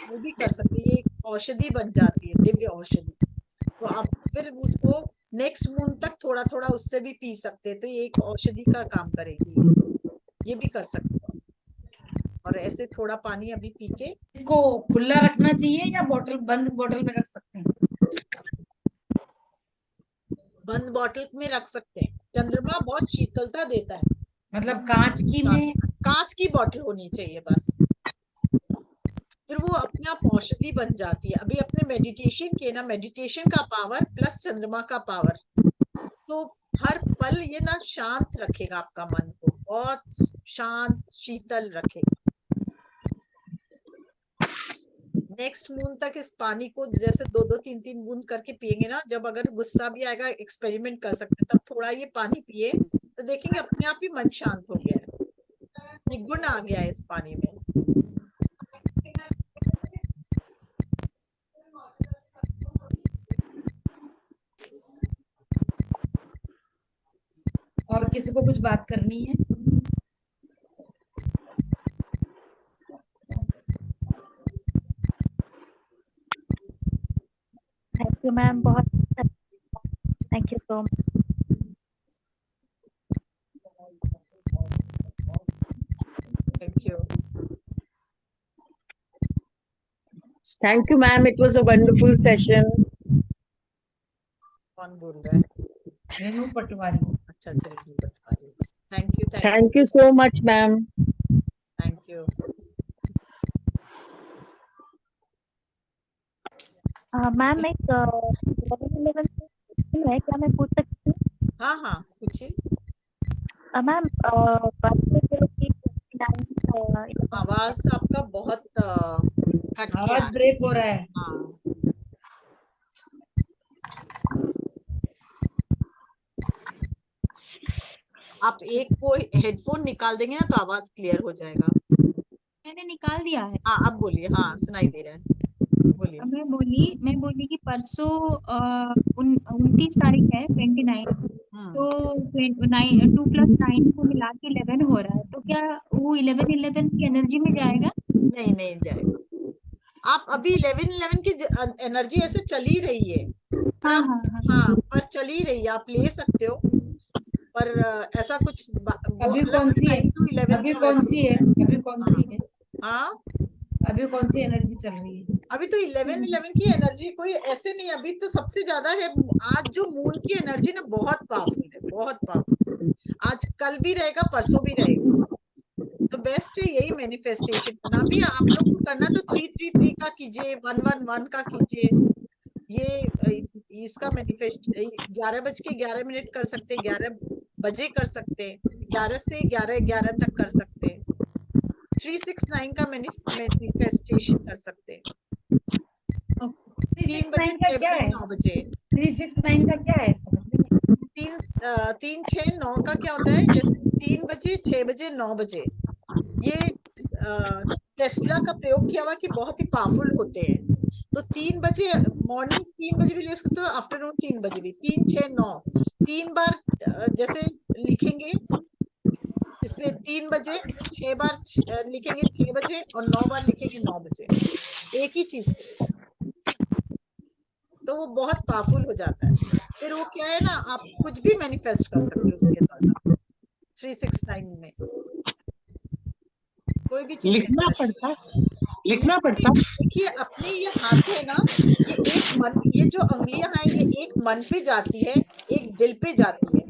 वो भी कर सकते हैं, ये एक औषधि बन जाती है, दिव्य औषधि। तो आप फिर उसको नेक्स्ट मून तक थोड़ा थोड़ा उससे भी पी सकते हैं, तो ये एक औषधि का काम करेगी, ये भी कर सकते हो। और ऐसे थोड़ा पानी अभी पी के इसको खुला रखना चाहिए या बंद बोतल में रख सकते हैं? बंद बॉटल में रख सकते हैं। चंद्रमा बहुत शीतलता देता है, मतलब कांच की में? कांच की बॉटल होनी चाहिए बस, फिर वो अपने आप औषधि बन जाती है। अभी अपने मेडिटेशन किए ना, मेडिटेशन का पावर प्लस चंद्रमा का पावर, तो हर पल ये ना शांत रखेगा आपका मन को, बहुत शांत शीतल रखेगा। नेक्स्ट मून तक इस पानी को जैसे 2-2 3-3 बूंद करके पिएंगे ना, जब अगर गुस्सा भी आएगा एक्सपेरिमेंट कर सकते हैं, तब थोड़ा ये पानी पिए तो देखेंगे अपने आप ही मन शांत हो गया है, ये गुण आ गया है इस पानी में। और किसी को कुछ बात करनी है? थैंक यू मैम, बहुत thank you so much. Thank you. Thank you, ma'am. It was a wonderful session. कौन बोल रहा है? रेणु पटवारी। अच्छा अच्छा, Renu Patwari. Thank you Thank you so much, ma'am. Thank you. Ma'am एक 11 है, क्या मैं पूछ सकती हूँ? हाँ हाँ पूछिए। मैम आवाज आपका बहुत कट के आ आवाज रहा है। ब्रेक हो रहा है। हाँ आप एक को हेडफोन निकाल देंगे ना तो आवाज क्लियर हो जाएगा। मैंने निकाल दिया है। हाँ अब बोलिए, हाँ सुनाई दे रहा है, बोलिए। मैं बोली कि परसों 29 तारीख है 29, तो 2+9 को मिला के 11 हो रहा है, तो क्या वो 11 की एनर्जी में जाएगा? नहीं नहीं जाएगा। आप अभी 11 की एनर्जी ऐसे चल ही रही है, पर हाँ आप हाँ हाँ हाँ पर चल ही रही है, आप ले सकते हो। पर ऐसा कुछ वो अभी अलग कौन से सी है 9 to 11 अभी का कौन वैसे सी है होता है। अभी कौन सी है हाँ, अभी कौन सी एनर्जी चल रही है? अभी तो 11 की एनर्जी कोई ऐसे नहीं, अभी तो सबसे ज्यादा है। आज जो मून की एनर्जी ना बहुत पावरफुल है, बहुत पावरफुल। आज कल भी रहेगा, परसों भी रहेगा। तो बेस्ट है यही मैनिफेस्टेशन करना। अभी आप लोग को करना तो 333 का कीजिए, 111 का कीजिए। ये इसका मैनिफेस्ट 11:11 कर सकते, 11 बजे कर सकते, 11 से 11:11 तक कर सकते, 369 का मैनिफेस्टेशन कर सकते, 3 बजे, 369 का 6 क्या बजे, है? 9 बजे। 369 का क्या है समझ में नहीं। 3 6 9 का क्या होता है? जैसे 3 बजे, 6 बजे, 9 बजे, ये टेस्ला का प्रयोग किया हुआ कि बहुत ही पावरफुल होते हैं। तो 3 बजे, मॉर्निंग 3 बजे भी ले सकते हो, आफ्टरनून 3 बजे भी। 3 6 9 3 बार जैसे लिखेंगे, इसमें 3 बजे 6 बार लिखेंगे 6 बजे, और 9 बार लिखेंगे 9 बजे, एक ही चीज को। तो वो बहुत पावरफुल हो जाता है। फिर वो क्या है ना, आप कुछ भी मैनिफेस्ट कर सकते हो उसके द्वारा। 369 में कोई भी चीज लिखना manifest पड़ता लिखना लिखना भी। पड़ता देखिए अपने ये हाथ है ना, ये एक मन, ये जो उंगलियां हैं ये एक मन पे जाती है, एक दिल पे जाती है,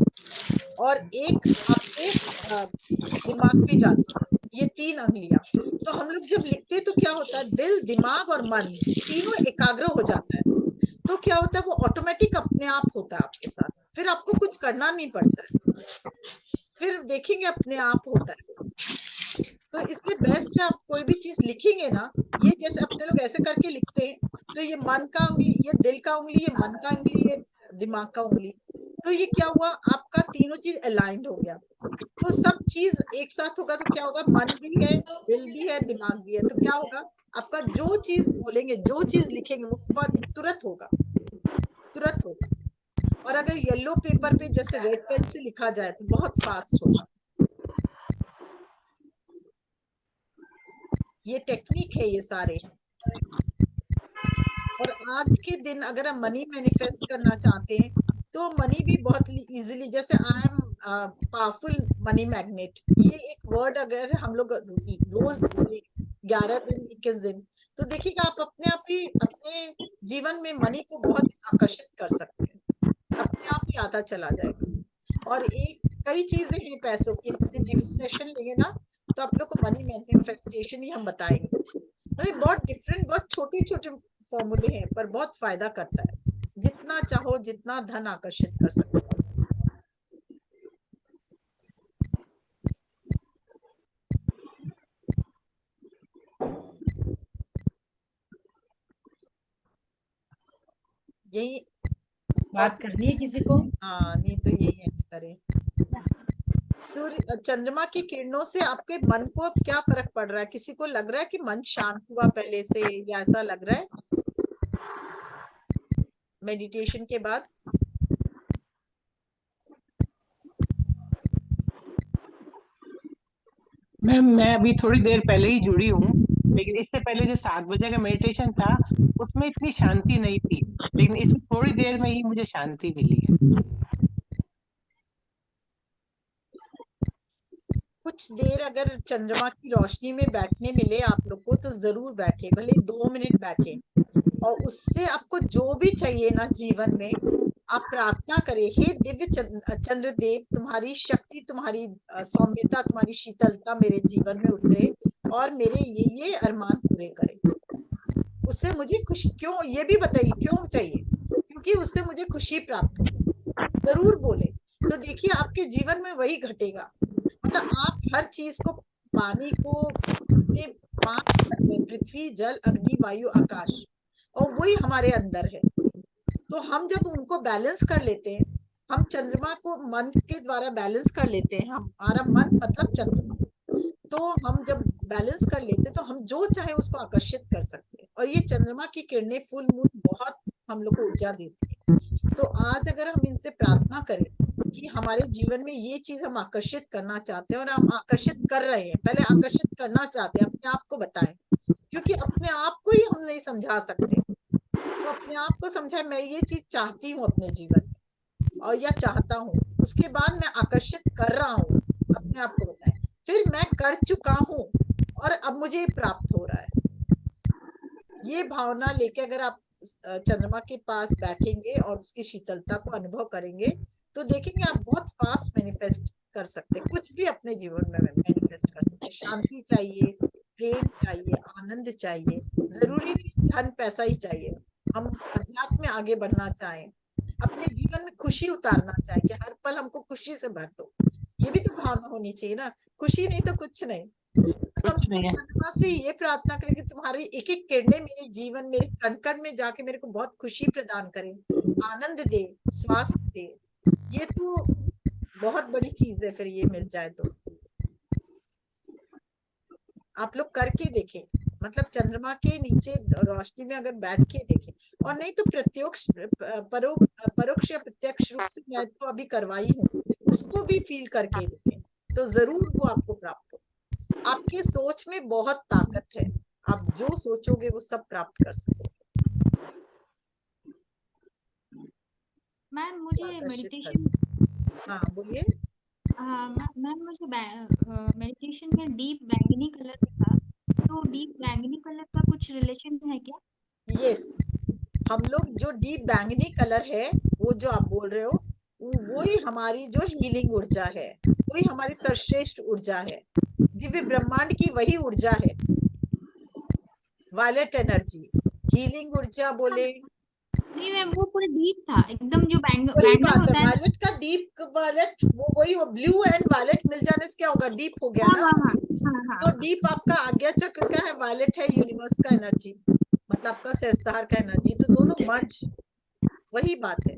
और एक आपके दिमाग पे जाती है। ये 3 उंगलियां। तो हम लोग जब लिखते हैं तो क्या होता है, दिल, दिमाग और मन तीनों एकाग्र हो जाता है। तो क्या होता है, वो ऑटोमेटिक अपने आप होता है आपके साथ, फिर आपको कुछ करना नहीं पड़ता है, फिर देखेंगे अपने आप होता है। तो इसलिए बेस्ट है, आप कोई भी चीज लिखेंगे ना, ये जैसे अपने लोग ऐसे करके लिखते हैं, तो ये मन का उंगली, ये दिल का उंगली, ये मन का उंगली, ये दिमाग का उंगली, तो ये क्या हुआ, आपका तीनों चीज अलाइंड हो गया। तो सब चीज एक साथ होगा तो क्या होगा, मन भी है, दिल भी है, दिमाग भी है, तो क्या होगा, आपका जो चीज बोलेंगे, जो चीज लिखेंगे वो तुरंत होगा, तुरंत होगा। और अगर येलो पेपर पे जैसे रेड पेन से लिखा जाए तो बहुत फास्ट होगा। ये टेक्निक है ये सारे। और आज के दिन अगर हम मनी मैनिफेस्ट करना चाहते हैं तो मनी भी बहुत इजीली, जैसे I am powerful money magnet, ये एक वर्ड अगर हम लोग रोज बोले 11 दिन 21 दिन, तो देखिएगा आप अपने आप ही अपने जीवन में मनी को बहुत आकर्षित कर सकते हैं, अपने आप ही आता चला जाएगा। और एक कई चीजें हैं पैसों की, हम नेक्स्ट सेशन लेंगे ना तो आप लोग को मनी मैनिफेस्टेशन ही हम बताएंगे। मतलब बहुत डिफरेंट, बहुत छोटे छोटे फॉर्मूले हैं, पर बहुत फायदा करता है। जितना चाहो जितना धन आकर्षित कर सकते हो। यही बात करनी है किसी को? हाँ, नहीं तो यही है करें। सूर्य चंद्रमा की किरणों से आपके मन को अब क्या फर्क पड़ रहा है? किसी को लग रहा है कि मन शांत हुआ पहले से, या ऐसा लग रहा है मेडिटेशन के बाद? मैम मैं अभी थोड़ी देर पहले ही जुड़ी हूँ, लेकिन इससे पहले जो 7 बजे का मेडिटेशन था उसमें इतनी शांति नहीं थी, लेकिन इसमें थोड़ी देर में ही मुझे शांति मिली है। कुछ देर अगर चंद्रमा की रोशनी में बैठने मिले आप लोग को तो जरूर बैठे, भले 2 मिनट बैठे, और उससे आपको जो भी चाहिए ना जीवन में, आप प्रार्थना करें, हे दिव्य चंद्रदेव, तुम्हारी शक्ति, तुम्हारी सौम्यता, तुम्हारी शीतलता मेरे जीवन में उतरे और मेरे ये अरमान पूरे करे। उससे मुझे खुशी, क्यों ये भी बताइए क्यों चाहिए? क्योंकि उससे मुझे खुशी प्राप्त हो, जरूर बोले। तो देखिए आपके जीवन में वही घटेगा। मतलब आप हर चीज को, पानी को अपने 5 तत्व में, पृथ्वी, जल, अग्नि, वायु, आकाश, और वही हमारे अंदर है। तो हम जब उनको बैलेंस कर लेते हैं, हम चंद्रमा को मन के द्वारा बैलेंस कर लेते हैं, हमारा मन मतलब चंद्रमा, तो हम जब बैलेंस कर लेते तो हम जो चाहे उसको आकर्षित कर सकते हैं। और ये चंद्रमा की किरणें, फुल मून बहुत हम लोग को ऊर्जा देती है। तो आज अगर हम इनसे प्रार्थना करें कि हमारे जीवन में ये चीज हम आकर्षित करना चाहते हैं और हम आकर्षित कर रहे हैं, पहले आकर्षित करना चाहते हैं, अपने आप को बताएं, क्योंकि अपने आप को ही हम नहीं समझा सकते। तो अपने आप को समझाए, मैं ये चीज चाहती हूँ अपने जीवन में, और या चाहता हूँ, उसके बाद मैं आकर्षित कर रहा हूँ, अपने आप को बताएं, फिर मैं कर चुका हूँ और अब मुझे प्राप्त हो रहा है। ये भावना लेके अगर आप चंद्रमा के पास बैठेंगे और उसकी शीतलता को अनुभव करेंगे तो देखेंगे आप बहुत फास्ट मैनिफेस्ट कर सकते हैं, कुछ भी अपने जीवन में मैनिफेस्ट कर सकते हैं। शांति चाहिए, प्रेम चाहिए, आनंद चाहिए, जरूरी नहीं धन पैसा ही चाहिए। हम अध्यात्म में आगे बढ़ना चाहें, अपने जीवन में खुशी उतारना चाहें कि हर पल हमको खुशी से भर दो, ये भी तो भावना होनी चाहिए ना। खुशी नहीं तो कुछ नहीं। हम कुछ नहीं है। चंद्रमा से ये प्रार्थना करें कि तुम्हारी एक एक किरणें मेरे जीवन, मेरे कण कण में जाके मेरे को बहुत खुशी प्रदान करें, आनंद दे, स्वास्थ्य दे। ये तो बहुत बड़ी चीज है, फिर ये मिल जाए तो आप लोग करके देखें, मतलब चंद्रमा के नीचे रोशनी में अगर बैठ के देखें, और नहीं तो परोक्ष या प्रत्यक्ष रूप से मैं तो अभी करवाई हूँ, उसको भी फील करके देखें तो जरूर वो आपको प्राप्त हो। आपके सोच में बहुत ताकत है, आप जो सोचोगे वो सब प्राप्त कर सकते हो। मैम मुझे आकर्षित कर मेडिटेशन, सकते। हाँ बोलिए। मैम मुझे मेडिटेशन में डीप बैंगनी कलर दिखा, तो डीप बैंगनी कलर का कुछ रिलेशन है क्या? यस, हम लोग जो डीप बैंगनी कलर है वो जो आप बोल रहे हो, वो ही हमारी जो हीलिंग ऊर्जा है, वही हमारी सर्वश्रेष्ठ ऊर्जा है, दिव्य ब्रह्मांड की वही ऊर्जा है, वायलेट एनर्जी, हीलिंग ऊर्जा बोले। नहीं मैम, वो पूरा डीप था एकदम, जो वही बैंगल बात है, होता है ना। वायलेट का डीप वायलेट, वही ब्लू एंड वायलेट मिल जाने से क्या होगा, डीप हो गया हाँ ना। हाँ हाँ हाँ तो हाँ। डीप आपका आज्ञा चक्र का है, वायलेट है यूनिवर्स का एनर्जी, मतलब आपका सहस्त्रार का एनर्जी, तो दोनों मर्ज, वही बात है।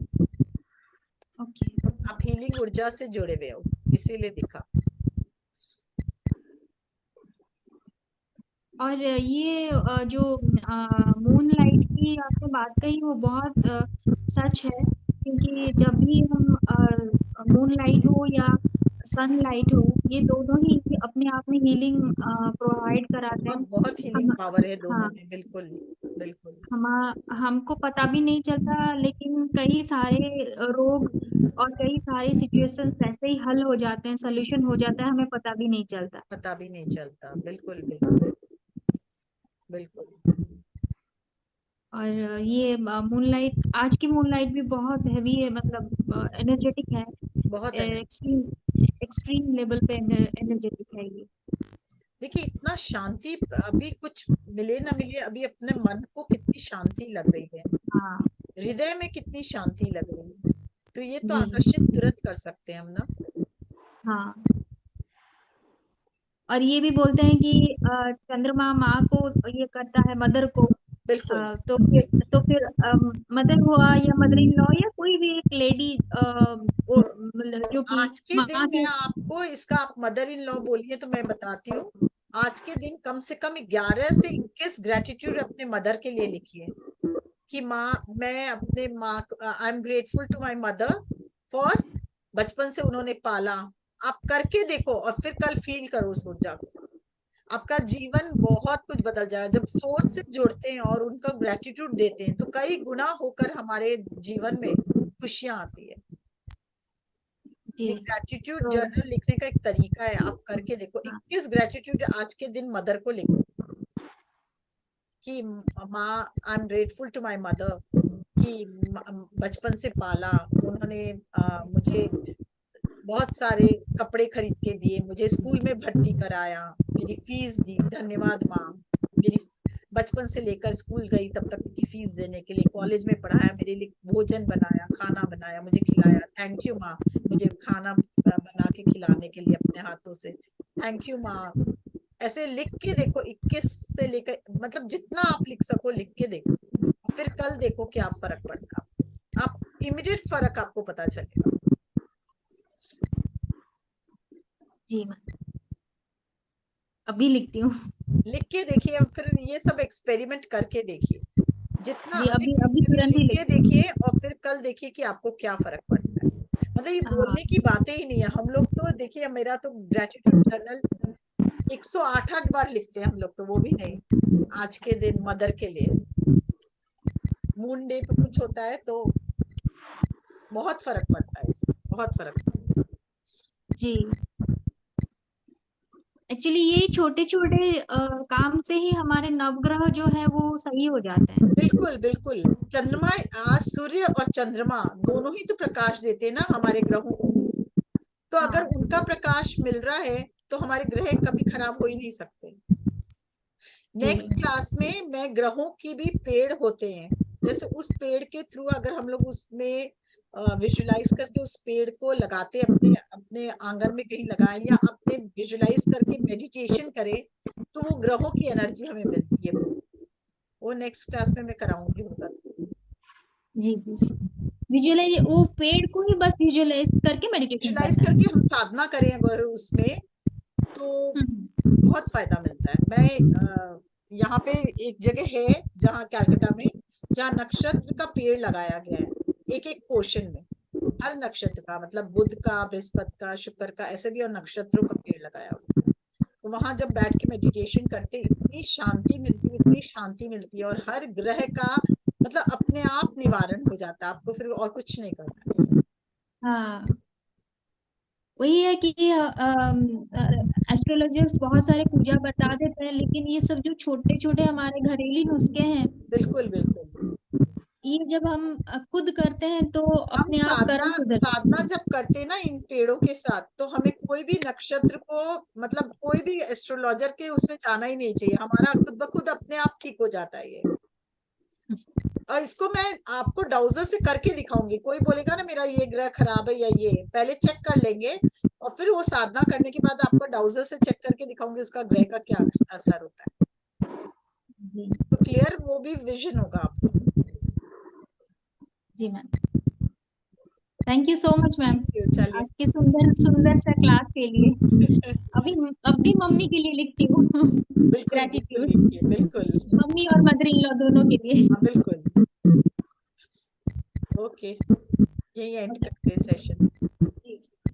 ओके। आप हीलिंग ऊर्जा से जुड़े हुए हो, इसीलिए दिखा। और ये जो मून लाइट की आपने बात कही वो बहुत सच है, क्योंकि जब भी हम मून लाइट हो या सन लाइट हो, ये दोनों ही अपने आप में हीलिंग प्रोवाइड कराते बहुत हैं। बहुत हीलिंग हम पावर है दोनों हाँ, में, बिल्कुल बिल्कुल। हमको पता भी नहीं चलता, लेकिन कई सारे रोग और कई सारे सिचुएशंस ऐसे ही हल हो जाते हैं, सोल्यूशन हो जाता है, हमें पता भी नहीं चलता। पता भी नहीं चलता, बिल्कुल बिल्कुल बिल्कुल। और ये मूनलाइट, आज की मूनलाइट भी बहुत हैवी है, मतलब एनर्जेटिक है, बहुत एक्सट्रीम एक्सट्रीम लेवल पे एनर्जेटिक है ये। देखिए इतना शांति, अभी कुछ मिले ना मिले, अभी अपने मन को कितनी शांति लग रही है, हाँ हृदय में कितनी शांति लग रही है, तो ये तो जी आकर्षित तुरंत कर सकते हैं हम ना। हाँ। और ये भी बोलते हैं कि चंद्रमा माँ को ये करता है, मदर को। बिल्कुल। तो फिर मदर हुआ या मदर इन लॉ या कोई भी एक लेडी जो कि आज के माँ दिन मैं के। आपको इसका, आप मदर इन लॉ बोलिए तो मैं बताती हूँ, आज के दिन कम से कम 11 से 21 ग्रेटिट्यूड अपने मदर के लिए लिखिए कि माँ, मैं अपने माँ, I am grateful to my mother for, बचपन से उन्होंने पाला। आप करके देखो और फिर कल फील करो उस ऊर्जा को, आपका जीवन बहुत कुछ बदल जाएगा। जब सोर्स से जुड़ते हैं और उनका ग्रेटिट्यूड देते हैं तो कई गुना होकर हमारे जीवन में खुशियां आती है। जी ये ग्रेटिट्यूड तो जर्नल लिखने का एक तरीका है, आप करके देखो। हाँ 21 ग्रेटिट्यूड आज के दिन मदर को लिखो कि माँ, I am grateful to my mother कि बचपन से पाला उन्होंने, मुझे बहुत सारे कपड़े खरीद के दिए, मुझे स्कूल में भर्ती कराया, मेरी फीस दी, धन्यवाद माँ, मेरी बचपन से लेकर स्कूल गई तब तक की फीस देने के लिए, कॉलेज में पढ़ाया, मेरे लिए भोजन बनाया, खाना बनाया, मुझे खिलाया, थैंक यू माँ, मुझे खाना बना के खिलाने के लिए अपने हाथों से, थैंक यू माँ। ऐसे लिख के देखो, 21 से लेकर, मतलब जितना आप लिख सको लिख के देखो, फिर कल देखो क्या फर्क पड़ता, आप इमीडिएट फर्क आपको पता चलेगा। जी मैम, अभी लिखती हूँ। लिख के देखिए, फिर ये सब एक्सपेरिमेंट करके देखिए, जितना जी अधिक अभी हो अभी सके तुरंत ही लिख के लिखती हूँ। देखिए और फिर कल देखिए कि आपको क्या फर्क पड़ता है। मतलब ये हाँ बोलने की बातें ही नहीं है, हम लोग तो देखिए, मेरा तो ग्रेटिट्यूड जर्नल 108 बार लिखते हैं हम लोग, तो वो भी नहीं, आज के दिन मदर के लिए, मून डे पे कुछ होता है तो बहुत फर्क पड़ता है इससे, बहुत फर्क पड़ता है। जी। एक्चुअली ये छोटे छोटे काम से ही हमारे नवग्रह जो है वो सही हो जाते हैं। बिल्कुल बिल्कुल। चंद्रमा, आज सूर्य और चंद्रमा दोनों ही तो प्रकाश देते हैं ना हमारे ग्रहों को, तो अगर हाँ उनका प्रकाश मिल रहा है तो हमारे ग्रह कभी खराब हो ही नहीं सकते। जी नेक्स्ट क्लास में मैं ग्रहों की भी पेड़ होते हैं, जैसे उस पेड़ के थ्रू अगर हम लोग उसमें विजुलाइज करके उस पेड़ को लगाते अपने अपने आंगन में कहीं लगाएं या अपने विजुलाइज करके मेडिटेशन करें तो वो ग्रहों की एनर्जी हमें मिलती है। वो नेक्स्ट क्लास में मैं कराऊंगी होगा। जी जी। विजुअलाइज, वो पेड़ को ही बस विजुअलाइज करके मेडिटेशन विजुलाइज करना है। करके हम साधना करें अगर उसमें तो हम्म। बहुत फायदा मिलता है। मैं यहाँ पे एक जगह है जहाँ कलकत्ता में, जहाँ नक्षत्र का पेड़ लगाया गया है एक एक पोर्शन में, हर नक्षत्र का, मतलब बुध का, बृहस्पति का, शुक्र का, ऐसे भी, और नक्षत्रों का पेड़ लगाया हुआ। तो वहां जब बैठ के मेडिटेशन करते इतनी शांति मिलती है, इतनी शांति मिलती है, और हर ग्रह का मतलब अपने आप निवारण हो जाता है, आपको फिर और कुछ नहीं करना। हाँ, वही है कि एस्ट्रोलॉजर्स बहुत सारे पूजा बता देते हैं, लेकिन ये सब जो छोटे छोटे हमारे घरेलू नुस्खे हैं, बिल्कुल बिल्कुल। ये जब हम खुद करते हैं तो हम अपने आप कर्म सुधर जाते साधना हैं। जब करते हैं ना इन पेड़ों के साथ, तो हमें कोई भी नक्षत्र को, मतलब कोई भी एस्ट्रोलॉजर के उसमें जाना ही नहीं चाहिए, हमारा खुद ब खुद अपने आप ठीक हो जाता है ये। और इसको मैं आपको डाउजर से करके दिखाऊंगी। कोई बोलेगा ना मेरा ये ग्रह खराब है या ये, पहले चेक कर लेंगे और फिर वो साधना करने के बाद आपको डाउजर से चेक करके दिखाऊंगी उसका ग्रह का क्या असर होता है। जी तो क्लियर वो भी विजन होगा आपको। जी ma'am, thank you so much ma'am, thank you. चलिए आपके सुंदर सुंदर सा क्लास के लिए। अभी मम्मी के लिए लिखती हूँ बिल्कुल बिल्कुल ग्रेटिट्यूड, लिखिए, बिल्कुल। मम्मी और मदर इन लॉ दोनों के लिए। हाँ बिल्कुल। ओके, यही एंड करते हैं सेशन।